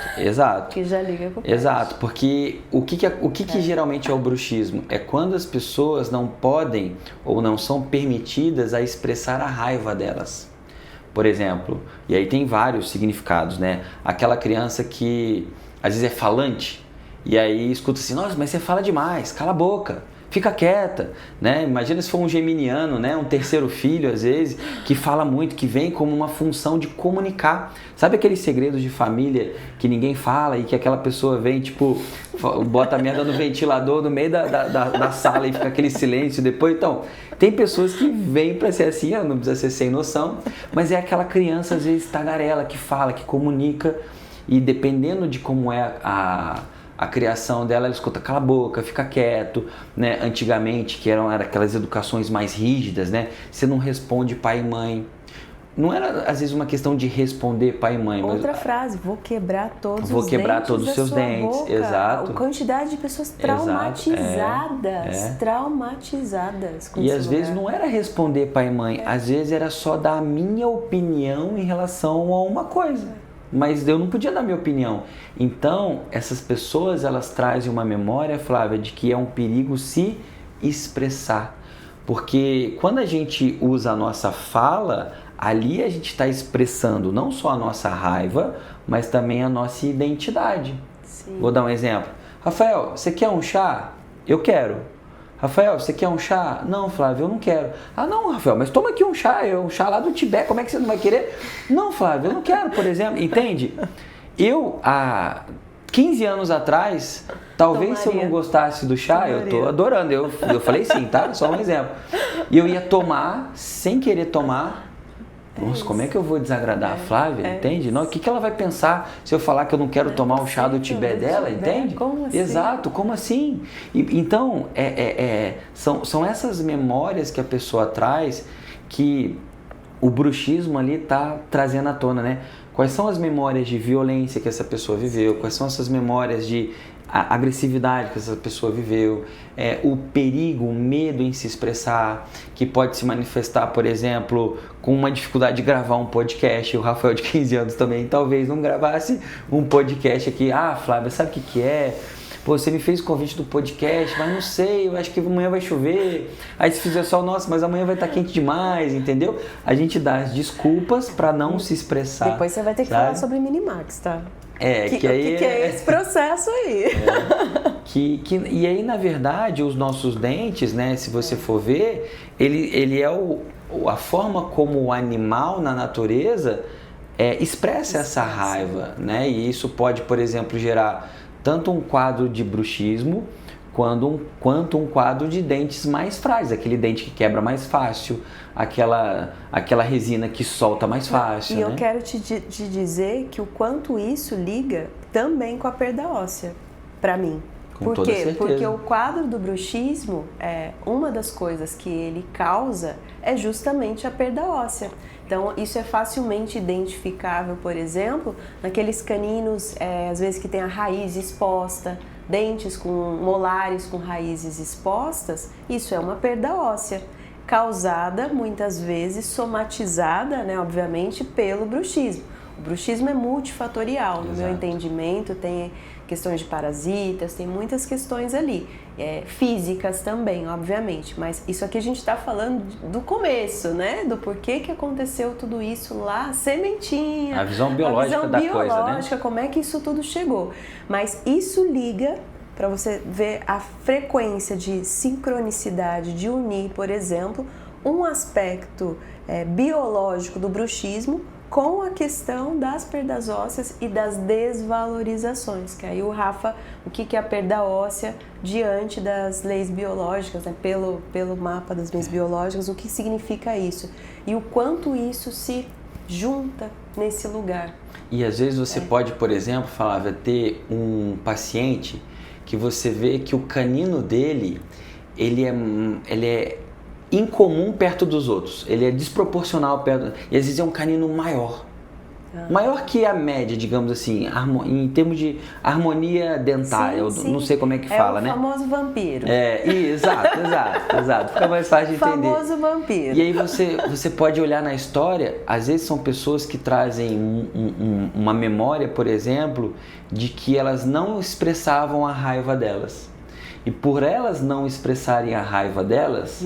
O que já liga com o pet. Exato, porque o que geralmente é o bruxismo? É quando as pessoas não podem ou não são permitidas a expressar a raiva delas. por exemplo, e aí tem vários significados, né? Aquela criança que às vezes é falante, e aí escuta assim, nossa, mas você fala demais, cala a boca, fica quieta, né? Imagina se for um geminiano, né? Um terceiro filho, às vezes, que fala muito, que vem como uma função de comunicar. Sabe aqueles segredos de família que ninguém fala e que aquela pessoa vem, tipo, bota a merda no ventilador no meio da sala e fica aquele silêncio depois? Então, tem pessoas que vêm para ser assim, não precisa ser sem noção, mas é aquela criança, às vezes, tagarela, que fala, que comunica, e dependendo de como é a criação dela, ela escuta, cala a boca, fica quieto, né? Antigamente, que eram aquelas educações mais rígidas, né? Você não responde pai e mãe. Não era, às vezes, uma questão de responder pai e mãe. Outra frase, vou quebrar todos os seus dentes. Boca. Exato. A quantidade de pessoas traumatizadas, traumatizadas com E às vezes não era responder pai e mãe, às vezes era só dar a minha opinião em relação a uma coisa. Mas eu não podia dar minha opinião. Então, essas pessoas, elas trazem uma memória, Flávia, de que é um perigo se expressar. Porque quando a gente usa a nossa fala, ali a gente está expressando não só a nossa raiva, mas também a nossa identidade. Sim. Vou dar um exemplo. Rafael, você quer um chá? Eu quero. Rafael, você quer um chá? Não, Flávio, eu não quero. Ah, não, Rafael, mas toma aqui um chá lá do Tibete, como é que você não vai querer? Não, Flávio, eu não quero, por exemplo, entende? Eu, há 15 anos atrás, talvez se eu não gostasse do chá, eu tô adorando, eu falei sim, tá? Só um exemplo. E eu ia tomar, sem querer tomar. Nossa, como é que eu vou desagradar a Flávia, entende? Não, o que ela vai pensar se eu falar que eu não quero tomar o chá do Tibete dela, entende? Como assim? Exato, como assim? Então, são essas memórias que a pessoa traz que o bruxismo ali está trazendo à tona, né? Quais são as memórias de violência que essa pessoa viveu? Quais são essas memórias de agressividade que essa pessoa viveu? O perigo, o medo em se expressar, que pode se manifestar, por exemplo, com uma dificuldade de gravar um podcast. O Rafael, de 15 anos também, talvez não gravasse um podcast aqui. Ah, Flávia, sabe o que é? Pô, você me fez o convite do podcast, mas não sei, eu acho que amanhã vai chover. Aí se fizer sol, nossa, mas amanhã vai estar quente demais, entendeu? A gente dá as desculpas para não se expressar. Depois você vai ter que falar sobre Minimax, tá? Que aí que é esse processo aí? E aí, na verdade, os nossos dentes, né, se você for ver, ele é a forma como o animal na natureza expressa essa raiva, né? E isso pode, por exemplo, gerar tanto um quadro de bruxismo quanto um quadro de dentes mais frágeis, aquele dente que quebra mais fácil, aquela resina que solta mais fácil. E eu quero te dizer que o quanto isso liga também com a perda óssea, para mim. Com toda certeza. Porque o quadro do bruxismo, uma das coisas que ele causa é justamente a perda óssea. Então, isso é facilmente identificável, por exemplo, naqueles caninos, às vezes que tem a raiz exposta, dentes com molares com raízes expostas. Isso é uma perda óssea, causada, muitas vezes, somatizada, né, obviamente, pelo bruxismo. O bruxismo é multifatorial, no meu entendimento, tem questões de parasitas, tem muitas questões ali, físicas também, obviamente, mas isso aqui a gente está falando do começo, né, do porquê que aconteceu tudo isso lá, sementinha, a visão biológica da coisa, né? Como é que isso tudo chegou, mas isso liga para você ver a frequência de sincronicidade, de unir, por exemplo, um aspecto biológico do bruxismo com a questão das perdas ósseas e das desvalorizações, que aí o Rafa, o que é a perda óssea diante das leis biológicas, né? pelo mapa das leis biológicas, o que significa isso e o quanto isso se junta nesse lugar. E às vezes você pode, por exemplo, Flávia, ter um paciente que você vê que o canino dele, ele é incomum perto dos outros, ele é desproporcional perto, e às vezes é um canino maior, maior que a média, digamos assim, em termos de harmonia dentária, sim, eu não sei como é que fala, né? É o famoso vampiro. Exato, fica mais fácil de entender. O famoso vampiro. E aí você pode olhar na história, às vezes são pessoas que trazem uma memória, por exemplo, de que elas não expressavam a raiva delas. E por elas não expressarem a raiva delas,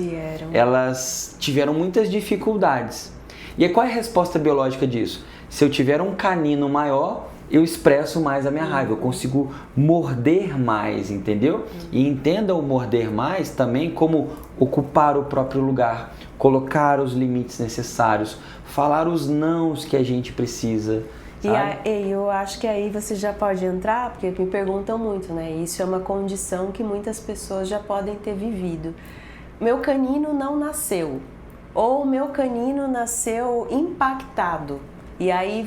elas tiveram muitas dificuldades. E aí, qual é a resposta biológica disso? Se eu tiver um canino maior, eu expresso mais a minha raiva, eu consigo morder mais, entendeu? E entenda o morder mais também como ocupar o próprio lugar, colocar os limites necessários, falar os nãos que a gente precisa. E eu acho que aí você já pode entrar, porque me perguntam muito, né? Isso é uma condição que muitas pessoas já podem ter vivido. Meu canino não nasceu, ou meu canino nasceu impactado. E aí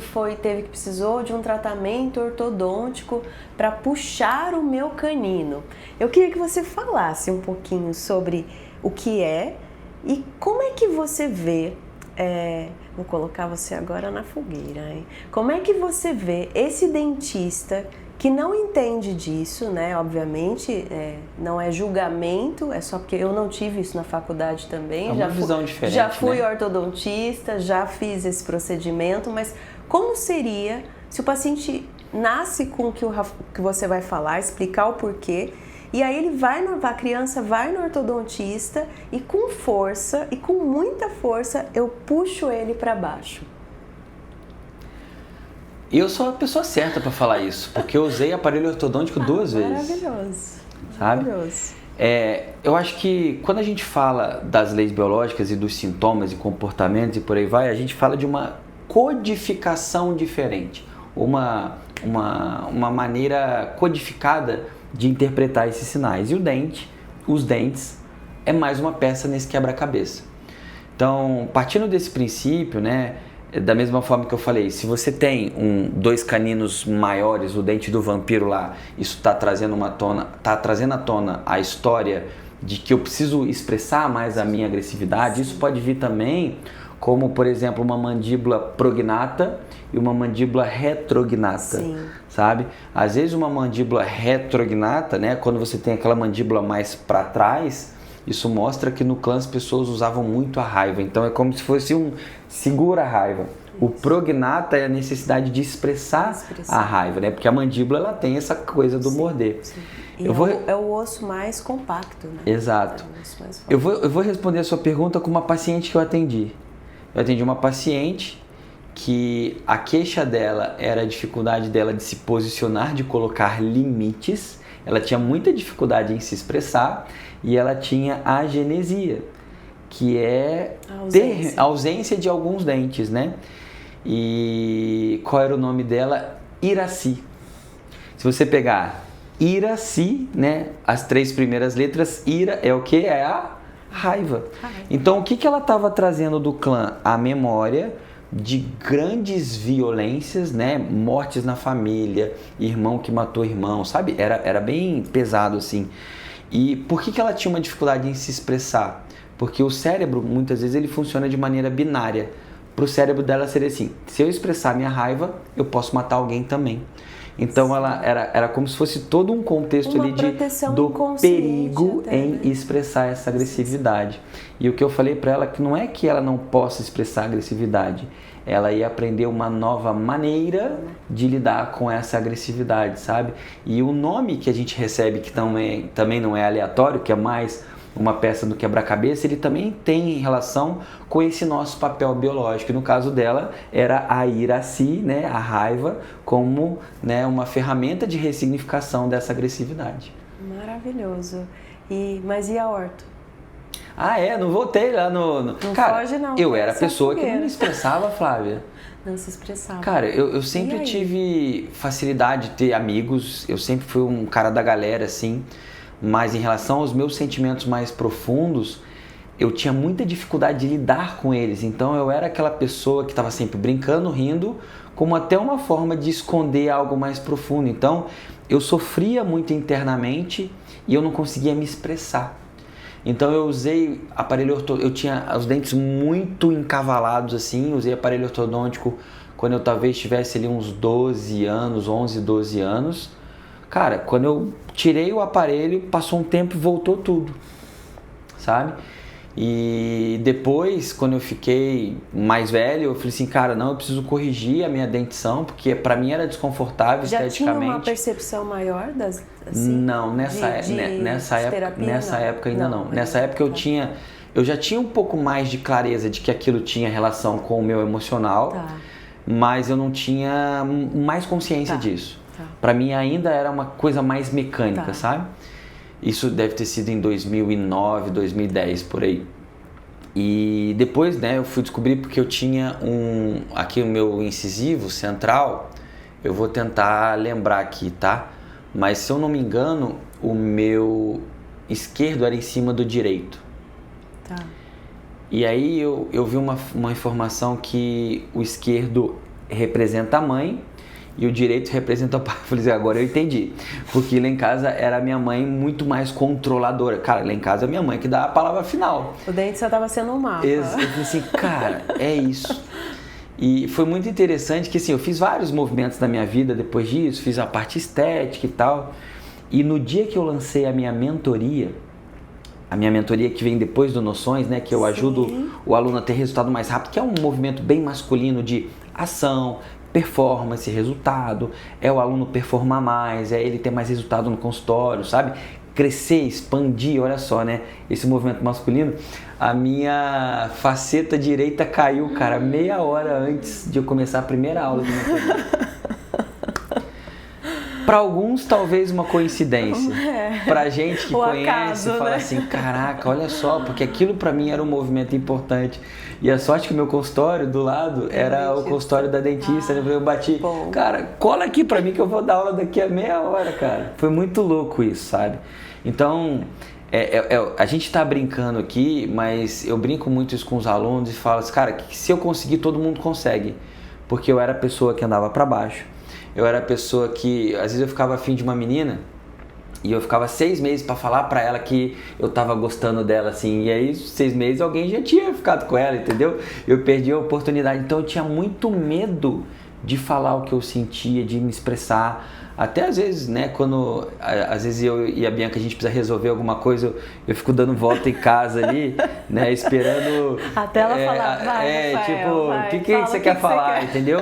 precisou de um tratamento ortodôntico para puxar o meu canino. Eu queria que você falasse um pouquinho sobre o que é e como é que você vê, vou colocar você agora na fogueira, hein? Como é que você vê esse dentista que não entende disso, né? Obviamente, não é julgamento, é só porque eu não tive isso na faculdade também. É uma visão diferente, já fui ortodontista, já fiz esse procedimento, mas como seria se o paciente nasce com o que você vai falar, explicar o porquê, e aí a criança vai no ortodontista e com força, e com muita força, eu puxo ele para baixo. Eu sou a pessoa certa para falar isso, porque eu usei aparelho ortodôntico 2 vezes. Maravilhoso. Sabe? Maravilhoso. Eu acho que quando a gente fala das leis biológicas e dos sintomas e comportamentos e por aí vai, a gente fala de uma codificação diferente, uma maneira codificada de interpretar esses sinais. E os dentes, é mais uma peça nesse quebra-cabeça. Então, partindo desse princípio, né? Da mesma forma que eu falei, se você tem dois caninos maiores, o dente do vampiro lá, isso está trazendo à tona a história de que eu preciso expressar mais a minha agressividade. Isso pode vir também como, por exemplo, uma mandíbula prognata e uma mandíbula retrognata, sabe? Às vezes uma mandíbula retrognata, né, quando você tem aquela mandíbula mais para trás, isso mostra que no clã as pessoas usavam muito a raiva. Então é como se fosse um segura a raiva. O prognata é a necessidade de expressar a raiva, né? Porque a mandíbula ela tem essa coisa do morder. Sim. E é o osso mais compacto, né? Exato. É o osso mais forte. Eu vou responder a sua pergunta com uma paciente que eu atendi. Eu atendi uma paciente que a queixa dela era a dificuldade dela de se posicionar, de colocar limites. Ela tinha muita dificuldade em se expressar e ela tinha agenesia, que é a ausência de alguns dentes, né? E qual era o nome dela? Iraci. Se você pegar Iraci, né? As 3 primeiras letras, Ira é o que? É a raiva. Então, o que ela estava trazendo do clã? A memória de grandes violências, né? Mortes na família, irmão que matou irmão, sabe? Era bem pesado assim. E por que ela tinha uma dificuldade em se expressar? Porque o cérebro, muitas vezes, ele funciona de maneira binária. Para o cérebro dela seria assim, se eu expressar minha raiva, eu posso matar alguém também. Então ela era como se fosse todo um contexto ali do perigo até, em expressar essa agressividade. E o que eu falei para ela que não é que ela não possa expressar agressividade, ela ia aprender uma nova maneira de lidar com essa agressividade, sabe? E o nome que a gente recebe, que também não é aleatório, que é mais uma peça do quebra-cabeça, ele também tem relação com esse nosso papel biológico. No caso dela, era a iraci, né, a raiva, como, né, uma ferramenta de ressignificação dessa agressividade. Maravilhoso. Mas e a orto? Não voltei lá no... Não Cara, foge, não. Eu era a pessoa que não me expressava, Flávia. Não se expressava. Cara, eu sempre tive facilidade de ter amigos, eu sempre fui um cara da galera, assim, mas em relação aos meus sentimentos mais profundos, eu tinha muita dificuldade de lidar com eles. Então eu era aquela pessoa que estava sempre brincando, rindo, como até uma forma de esconder algo mais profundo. Então eu sofria muito internamente e eu não conseguia me expressar. Então eu usei aparelho ortodôntico, eu tinha os dentes muito encavalados assim, usei aparelho ortodôntico quando eu talvez tivesse ali uns 12 anos, 11, 12 anos. Cara, quando eu tirei o aparelho, passou um tempo e voltou tudo, sabe? E depois, quando eu fiquei mais velho, eu falei assim, cara, não, eu preciso corrigir a minha dentição, porque pra mim era desconfortável esteticamente. Já tinha uma percepção maior das, assim, Não, nessa época ainda não. Nessa época eu já tinha um pouco mais de clareza de que aquilo tinha relação com o meu emocional, mas eu não tinha mais consciência disso. Para mim ainda era uma coisa mais mecânica, sabe? Isso deve ter sido em 2009, 2010, por aí. E depois, né, eu fui descobrir porque eu tinha aqui o meu incisivo central, eu vou tentar lembrar aqui, tá? Mas se eu não me engano, o meu esquerdo era em cima do direito. E aí eu vi uma informação que o esquerdo representa a mãe e o direito representa o pai. Eu falei assim, agora eu entendi. Porque lá em casa era a minha mãe muito mais controladora. Cara, lá em casa é a minha mãe que dá a palavra final. O dente só estava sendo um mapa. Eu falei assim, cara, é isso. E foi muito interessante que assim, eu fiz vários movimentos na minha vida depois disso, fiz a parte estética e tal. E no dia que eu lancei a minha mentoria que vem depois do Noções, né, que eu ajudo o aluno a ter resultado mais rápido, que é um movimento bem masculino de ação, performance, resultado, é o aluno performar mais, é ele ter mais resultado no consultório, sabe? Crescer, expandir, olha só, né? Esse movimento masculino, a minha faceta direita caiu, cara, meia hora antes de eu começar a primeira aula de mentoria. Para alguns, talvez uma coincidência. Pra gente que conhece, acaso, fala assim, caraca, olha só, porque aquilo para mim era um movimento importante. E a sorte que o meu consultório do lado era o consultório da dentista. Eu bati, cara, cola aqui para mim que eu vou dar aula daqui a meia hora, cara. Foi muito louco isso, sabe? Então, a gente tá brincando aqui, mas eu brinco muito isso com os alunos e falo assim, cara, que se eu conseguir, todo mundo consegue. Porque eu era a pessoa que andava para baixo. Eu era a pessoa que, às vezes eu ficava afim de uma menina e eu ficava 6 meses para falar para ela que eu tava gostando dela, assim. E aí, 6 meses, alguém já tinha ficado com ela, entendeu? Eu perdi a oportunidade. Então eu tinha muito medo de falar o que eu sentia, de me expressar. Até às vezes, né, quando às vezes eu e a Bianca a gente precisa resolver alguma coisa, eu fico dando volta em casa ali, né, esperando... Até ela falar, vai, Rafael, tipo, o que você quer falar, entendeu?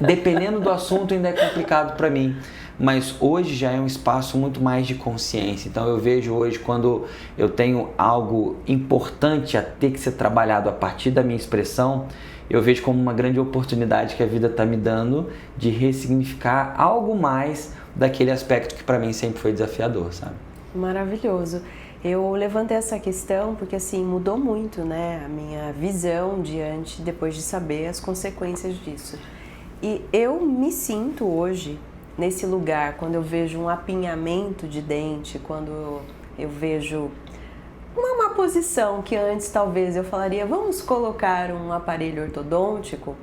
Dependendo do assunto ainda é complicado para mim. Mas hoje já é um espaço muito mais de consciência. Então eu vejo hoje quando eu tenho algo importante a ter que ser trabalhado a partir da minha expressão, eu vejo como uma grande oportunidade que a vida está me dando de ressignificar algo mais daquele aspecto que para mim sempre foi desafiador, sabe? Maravilhoso. Eu levantei essa questão porque assim mudou muito, né, a minha visão depois de saber as consequências disso. E eu me sinto hoje nesse lugar quando eu vejo um apinhamento de dente, quando eu vejo uma posição que antes talvez eu falaria, vamos colocar um aparelho ortodôntico,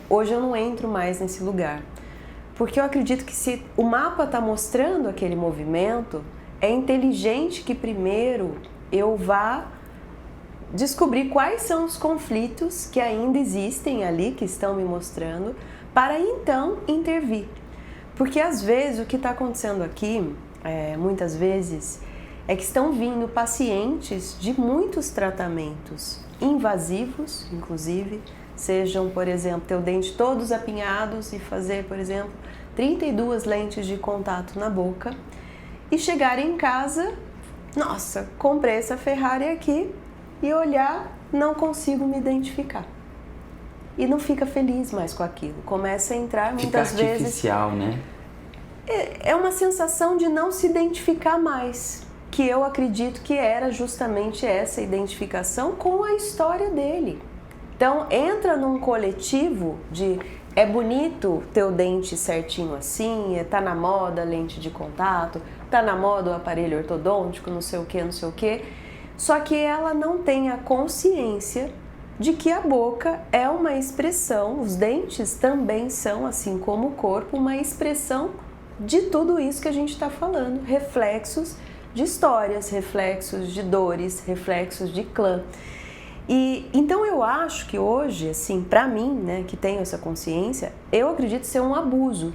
hoje eu não entro mais nesse lugar. Porque eu acredito que se o mapa está mostrando aquele movimento, é inteligente que primeiro eu vá descobrir quais são os conflitos que ainda existem ali, que estão me mostrando, para então intervir. Porque às vezes o que está acontecendo aqui, muitas vezes, é que estão vindo pacientes de muitos tratamentos invasivos, inclusive, sejam, por exemplo, ter o dente todos apinhados e fazer, por exemplo, 32 lentes de contato na boca e chegar em casa, nossa, comprei essa Ferrari aqui e olhar, não consigo me identificar. E não fica feliz mais com aquilo, começa a entrar muitas vezes... Fica artificial, né? É uma sensação de não se identificar mais, que eu acredito que era justamente essa identificação com a história dele. Então, entra num coletivo de é bonito ter o dente certinho assim, tá na moda a lente de contato, tá na moda o aparelho ortodôntico, não sei o que, não sei o que. Só que ela não tem a consciência de que a boca é uma expressão, os dentes também são, assim como o corpo, uma expressão de tudo isso que a gente está falando, reflexos de histórias, reflexos de dores, reflexos de clã. E então eu acho que hoje, assim, para mim, né, que tenho essa consciência, eu acredito ser um abuso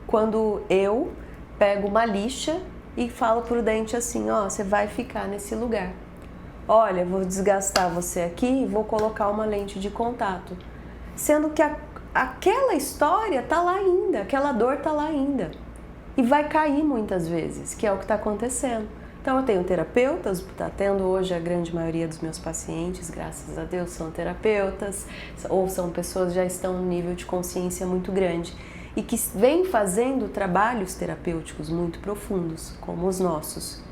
quando eu pego uma lixa e falo pro dente assim, ó, você vai ficar nesse lugar. Olha, vou desgastar você aqui e vou colocar uma lente de contato. Sendo que aquela história tá lá ainda, aquela dor tá lá ainda. E vai cair muitas vezes, que é o que está acontecendo. Então eu tenho terapeutas, está tendo hoje a grande maioria dos meus pacientes, graças a Deus, são terapeutas, ou são pessoas que já estão num nível de consciência muito grande e que vêm fazendo trabalhos terapêuticos muito profundos, como os nossos.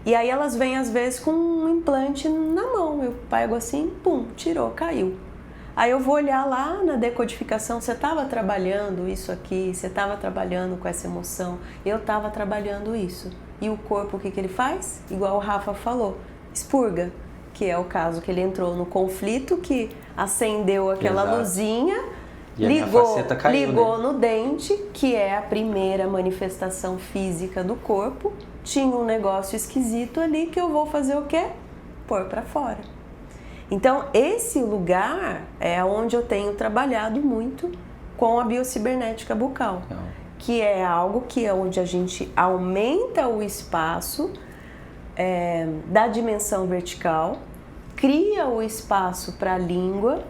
E aí elas vêm às vezes com um implante na mão, eu pego assim, pum, tirou, caiu. Aí eu vou olhar lá na decodificação, você estava trabalhando isso aqui, você estava trabalhando com essa emoção, eu estava trabalhando isso. E o corpo, o que ele faz? Igual o Rafa falou, expurga, que é o caso que ele entrou no conflito, que acendeu aquela luzinha, ligou no dente, que é a primeira manifestação física do corpo. Tinha um negócio esquisito ali que eu vou fazer o quê? Pôr para fora. Então, esse lugar é onde eu tenho trabalhado muito com a biocibernética bucal, que é algo que é onde a gente aumenta o espaço da dimensão vertical, cria o espaço para a língua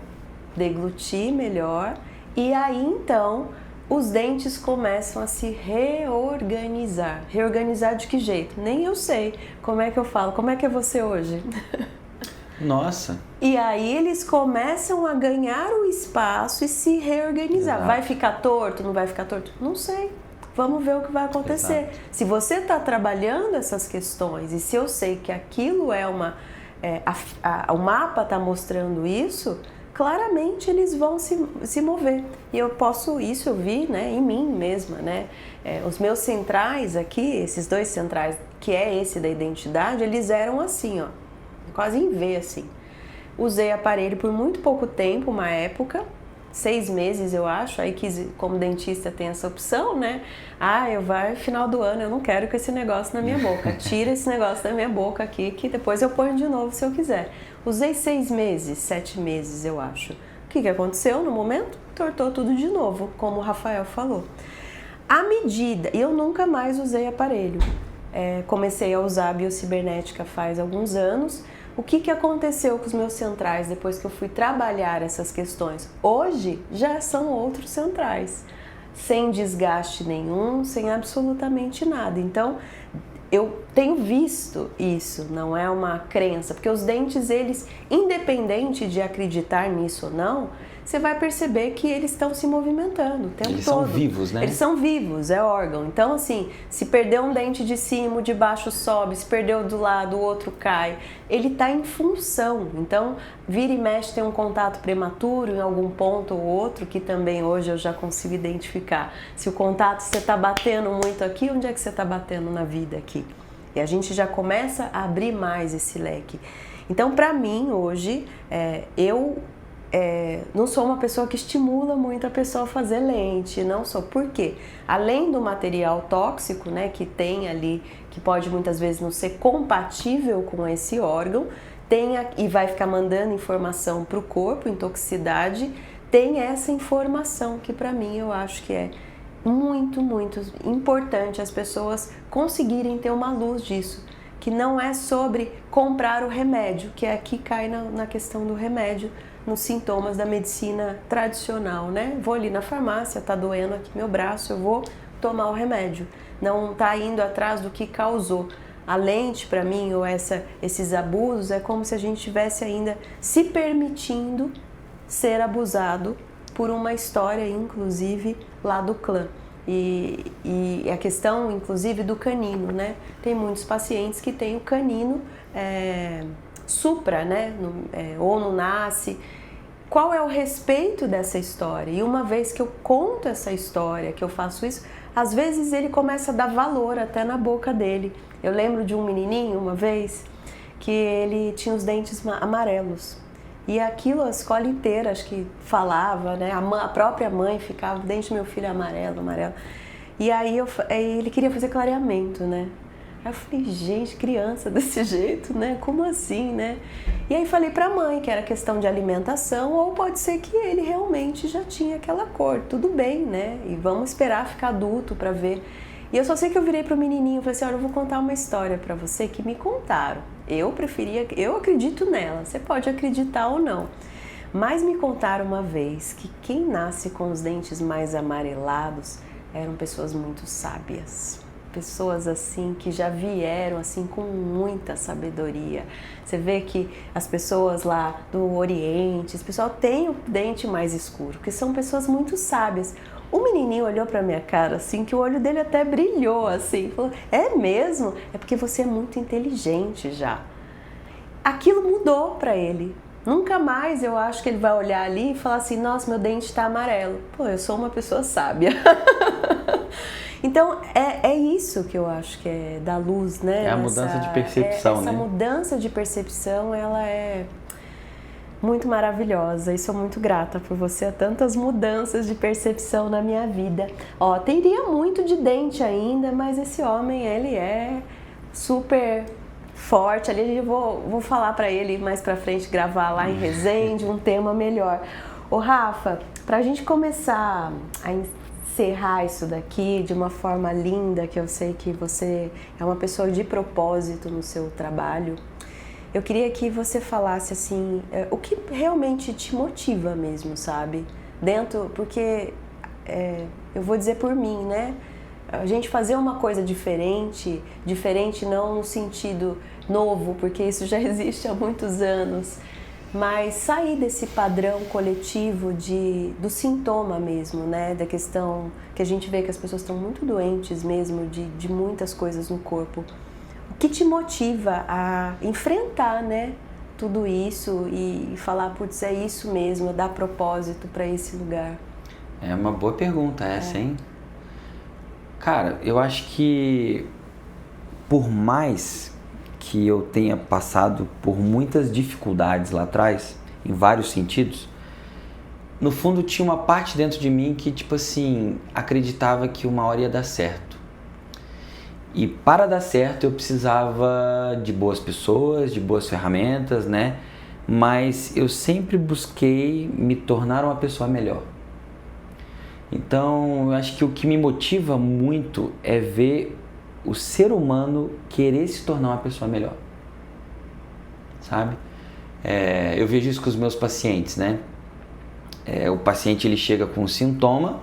deglutir melhor e aí então os dentes começam a se reorganizar. Reorganizar de que jeito? Nem eu sei. Como é que eu falo? Como é que é você hoje? Nossa! E aí eles começam a ganhar o espaço e se reorganizar. Exato. Vai ficar torto? Não vai ficar torto? Não sei. Vamos ver o que vai acontecer. Exato. Se você está trabalhando essas questões e se eu sei que aquilo é o mapa está mostrando isso, claramente eles vão se mover. E eu eu vi, né, em mim mesma, né? Os meus centrais aqui, esses dois centrais, que é esse da identidade, eles eram assim, ó, quase em V, assim. Usei aparelho por muito pouco tempo, uma época, 6 meses eu acho, aí como dentista tem essa opção, né? Final do ano, eu não quero com esse negócio na minha boca, tira esse negócio da minha boca aqui, que depois eu ponho de novo se eu quiser. Usei 6 meses, 7 meses eu acho. O que aconteceu no momento? Tortou tudo de novo, como o Rafael falou. Eu nunca mais usei aparelho. Comecei a usar a biocibernética faz alguns anos. O que aconteceu com os meus centrais depois que eu fui trabalhar essas questões? Hoje já são outros centrais, sem desgaste nenhum, sem absolutamente nada. Então, eu tenho visto isso, não é uma crença, porque os dentes, eles, independente de acreditar nisso ou não, você vai perceber que eles estão se movimentando o tempo todo. Eles são vivos, né? Eles são vivos, é órgão. Então, assim, se perder um dente de cima, o de baixo sobe, se perdeu do lado, o outro cai. Ele está em função. Então, vira e mexe, tem um contato prematuro em algum ponto ou outro, que também hoje eu já consigo identificar. Se o contato, você está batendo muito aqui, onde é que você está batendo na vida aqui? E a gente já começa a abrir mais esse leque. Então, para mim, hoje, eu não sou uma pessoa que estimula muito a pessoa a fazer lente, não sou. Por quê? Além do material tóxico, né, que tem ali, que pode muitas vezes não ser compatível com esse órgão, e vai ficar mandando informação para o corpo, intoxicidade, tem essa informação que para mim eu acho que é muito, muito importante as pessoas conseguirem ter uma luz disso, que não é sobre comprar o remédio, que aqui cai na questão do remédio, nos sintomas da medicina tradicional, né? Vou ali na farmácia, tá doendo aqui meu braço, eu vou tomar o remédio. Não tá indo atrás do que causou. A lente, para mim, ou esses abusos, é como se a gente estivesse ainda se permitindo ser abusado por uma história, inclusive, lá do clã. E a questão, inclusive, do canino, né? Tem muitos pacientes que têm o canino supra, né? Ou não nasce. Qual é o respeito dessa história? E uma vez que eu conto essa história, que eu faço isso, às vezes ele começa a dar valor até na boca dele. Eu lembro de um menininho, uma vez, que ele tinha os dentes amarelos. E aquilo a escola inteira, acho que falava, né? A própria mãe ficava, o dente do meu filho é amarelo, amarelo. E aí ele queria fazer clareamento, né? Aí eu falei, gente, criança desse jeito, né? Como assim, né? E aí falei pra mãe que era questão de alimentação, ou pode ser que ele realmente já tinha aquela cor. Tudo bem, né? E vamos esperar ficar adulto pra ver. E eu só sei que eu virei pro menininho e falei assim, olha, eu vou contar uma história pra você que me contaram. Eu acredito nela, você pode acreditar ou não. Mas me contaram uma vez que quem nasce com os dentes mais amarelados eram pessoas muito sábias. pessoas assim que já vieram assim com muita sabedoria. Você vê que as pessoas lá do Oriente, esse pessoal tem o dente mais escuro, que são pessoas muito sábias. O menininho olhou pra minha cara assim, que o olho dele até brilhou assim, falou: é mesmo? É porque você é muito inteligente já. Aquilo mudou pra ele. Nunca mais eu acho que ele vai olhar ali e falar assim: nossa, meu dente tá amarelo. Pô, eu sou uma pessoa sábia. Então, é isso que eu acho que é da luz, né? É a mudança de percepção, essa né? mudança de percepção, ela é muito maravilhosa e sou muito grata por você. Há tantas mudanças de percepção na minha vida. Ó, teria muito de dente ainda, mas esse homem, ele é super forte. Ali eu vou falar pra ele mais pra frente, gravar lá em Resende um tema melhor. Ô Rafa, pra gente começar a encerrar isso daqui de uma forma linda, que eu sei que você é uma pessoa de propósito no seu trabalho, eu queria que você falasse assim, o que realmente te motiva mesmo, sabe? Porque eu vou dizer por mim, né? A gente fazer uma coisa diferente não no sentido novo, porque isso já existe há muitos anos, mas sair desse padrão coletivo do sintoma mesmo, né? Da questão que a gente vê que as pessoas estão muito doentes mesmo, de muitas coisas no corpo. O que te motiva a enfrentar, né, tudo isso e falar, putz, é isso mesmo, dar propósito para esse lugar? É uma boa pergunta essa, hein? Cara, eu acho que por mais que eu tenha passado por muitas dificuldades lá atrás, em vários sentidos, no fundo tinha uma parte dentro de mim que, tipo assim, acreditava que uma hora ia dar certo. E para dar certo eu precisava de boas pessoas, de boas ferramentas, né? Mas eu sempre busquei me tornar uma pessoa melhor. Então, eu acho que o que me motiva muito é ver o ser humano querer se tornar uma pessoa melhor, sabe? Eu vejo isso com os meus pacientes, né? O paciente ele chega com um sintoma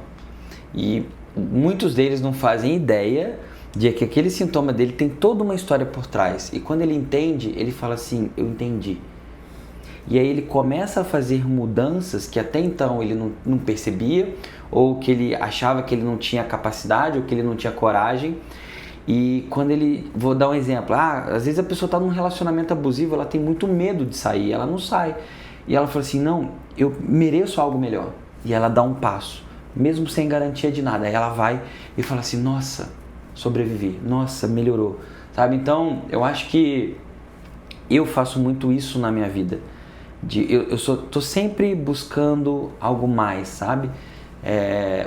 e muitos deles não fazem ideia de que aquele sintoma dele tem toda uma história por trás. E quando ele entende, ele fala assim: eu entendi. E aí ele começa a fazer mudanças que até então ele não percebia, ou que ele achava que ele não tinha capacidade, ou que ele não tinha coragem. E quando ele... Vou dar um exemplo. Às vezes a pessoa está num relacionamento abusivo, ela tem muito medo de sair, ela não sai. E ela fala assim: não, eu mereço algo melhor. E ela dá um passo, mesmo sem garantia de nada. Aí ela vai e fala assim: nossa, sobrevivi, nossa, melhorou, sabe? Então, eu acho que eu faço muito isso na minha vida. Tô sempre buscando algo mais, sabe?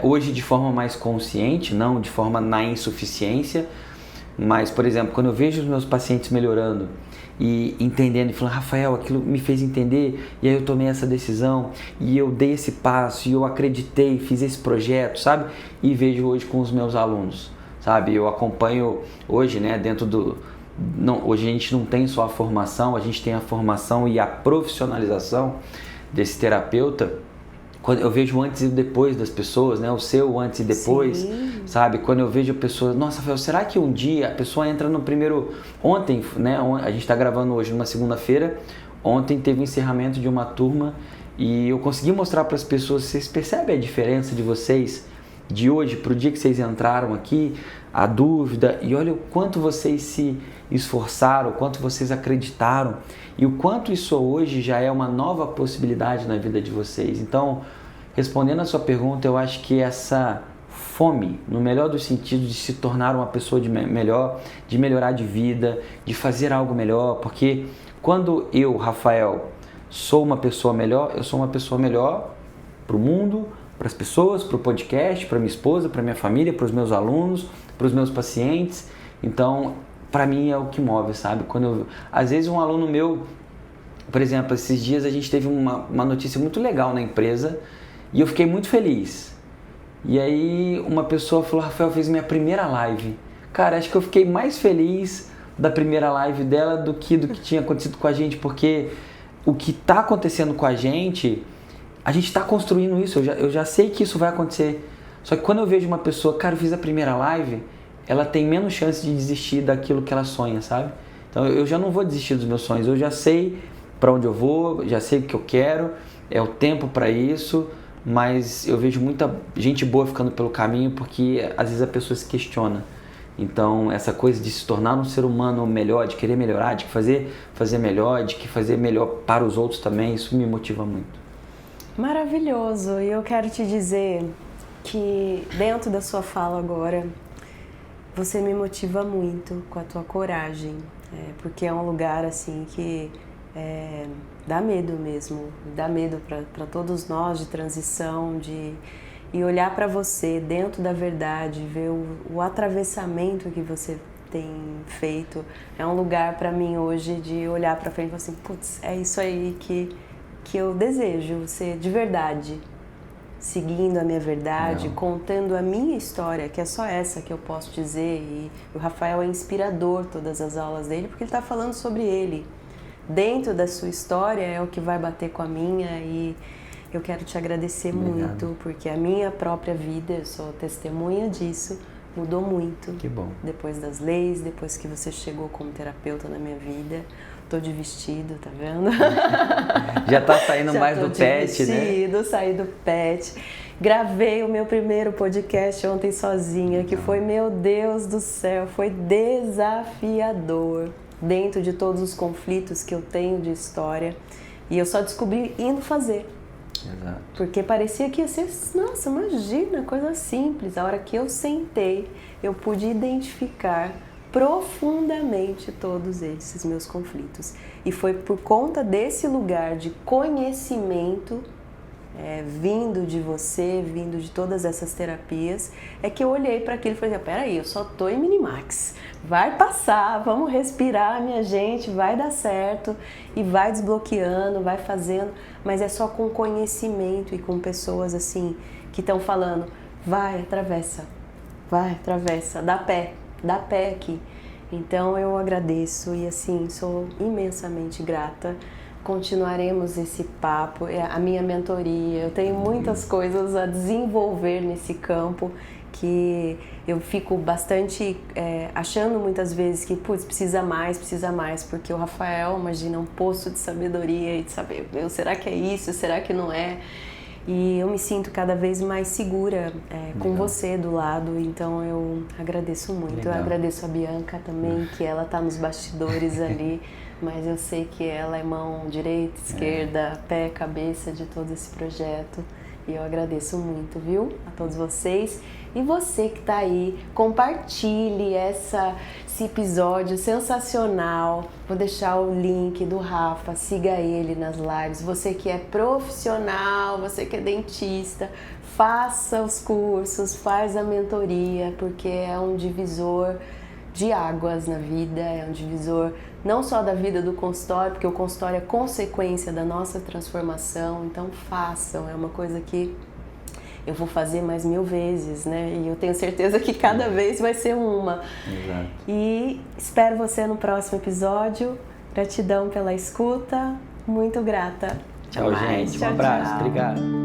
Hoje de forma mais consciente, não de forma na insuficiência, mas, por exemplo, quando eu vejo os meus pacientes melhorando e entendendo e falando: Rafael, aquilo me fez entender, e aí eu tomei essa decisão, e eu dei esse passo, e eu acreditei, fiz esse projeto, sabe? E vejo hoje com os meus alunos, sabe? Eu acompanho hoje, né, dentro do... hoje a gente não tem só a formação, a gente tem a formação e a profissionalização desse terapeuta. Quando eu vejo o antes e o depois das pessoas, né? O seu antes e depois, sim, sabe? Quando eu vejo a pessoa, nossa, Rafael, será que um dia a pessoa entra no primeiro... Ontem, né? A gente está gravando hoje numa segunda-feira, ontem teve o encerramento de uma turma e eu consegui mostrar para as pessoas, vocês percebem a diferença de vocês de hoje para o dia que vocês entraram aqui, a dúvida, e olha o quanto vocês se esforçaram, o quanto vocês acreditaram e o quanto isso hoje já é uma nova possibilidade na vida de vocês. Então, respondendo a sua pergunta, eu acho que essa fome, no melhor dos sentidos, de se tornar uma pessoa melhor, de melhorar de vida, de fazer algo melhor, porque quando eu, Rafael, sou uma pessoa melhor, eu sou uma pessoa melhor para o mundo, para as pessoas, para o podcast, para minha esposa, para minha família, para os meus alunos, para os meus pacientes. Então, para mim é o que move, sabe? Às vezes um aluno meu, por exemplo, esses dias a gente teve uma notícia muito legal na empresa e eu fiquei muito feliz. E aí uma pessoa falou: Rafael, fez minha primeira live. Cara, acho que eu fiquei mais feliz da primeira live dela do que tinha acontecido com a gente, porque o que está acontecendo com a gente está construindo isso, eu já sei que isso vai acontecer. Só que quando eu vejo uma pessoa, cara, eu fiz a primeira live, ela tem menos chance de desistir daquilo que ela sonha, sabe? Então eu já não vou desistir dos meus sonhos, eu já sei para onde eu vou, já sei o que eu quero, é o tempo para isso, mas eu vejo muita gente boa ficando pelo caminho porque às vezes a pessoa se questiona. Então essa coisa de se tornar um ser humano melhor, de querer melhorar, de fazer melhor, de que fazer melhor para os outros também, isso me motiva muito. Maravilhoso! E eu quero te dizer que dentro da sua fala agora, você me motiva muito com a tua coragem, porque é um lugar assim que dá medo mesmo, dá medo para todos nós de transição, e olhar para você dentro da verdade, ver o atravessamento que você tem feito, é um lugar para mim hoje de olhar para frente e falar assim, putz, é isso aí que eu desejo ser de verdade, seguindo a minha verdade, contando a minha história, que é só essa que eu posso dizer. E o Rafael é inspirador, todas as aulas dele, porque ele está falando sobre ele. Dentro da sua história é o que vai bater com a minha, e eu quero te agradecer muito, porque a minha própria vida, eu sou testemunha disso, mudou muito. Que bom. Depois das leis, depois que você chegou como terapeuta na minha vida. Tô de vestido, tá vendo? Já tá saindo mais do pet, né? Saí do pet. Gravei o meu primeiro podcast ontem sozinha, que foi, meu Deus do céu, foi desafiador. Dentro de todos os conflitos que eu tenho de história. E eu só descobri indo fazer. Exato. Porque parecia que ia ser, nossa, imagina, coisa simples. A hora que eu sentei, eu pude identificar profundamente todos esses meus conflitos. E foi por conta desse lugar de conhecimento, vindo de você, vindo de todas essas terapias, é que eu olhei para aquilo e falei, peraí, eu só tô em Minimax, vai passar, vamos respirar, minha gente, vai dar certo, e vai desbloqueando, vai fazendo, mas é só com conhecimento e com pessoas assim, que estão falando, vai, atravessa, dá pé aqui. Então eu agradeço e assim, sou imensamente grata. Continuaremos esse papo, a minha mentoria, eu tenho muitas coisas a desenvolver nesse campo que eu fico bastante achando muitas vezes que precisa mais, porque o Rafael, imagina, um poço de sabedoria e de saber, será que é isso, será que não é? E eu me sinto cada vez mais segura com você do lado, então eu agradeço muito. Legal. Eu agradeço a Bianca também, que ela tá nos bastidores ali, mas eu sei que ela é mão direita, esquerda, pé, cabeça de todo esse projeto. E eu agradeço muito, viu? A todos vocês. E você que tá aí, compartilhe esse episódio sensacional. Vou deixar o link do Rafa, siga ele nas lives. Você que é profissional, você que é dentista, faça os cursos, faz a mentoria, porque é um divisor de águas na vida, é um divisor não só da vida do consultório, porque o consultório é consequência da nossa transformação, então façam, é uma coisa que eu vou fazer mais 1000 vezes, né? E eu tenho certeza que cada vez vai ser uma. Exato. E espero você no próximo episódio. Gratidão pela escuta, muito grata. Tchau, gente. Um abraço. Obrigado.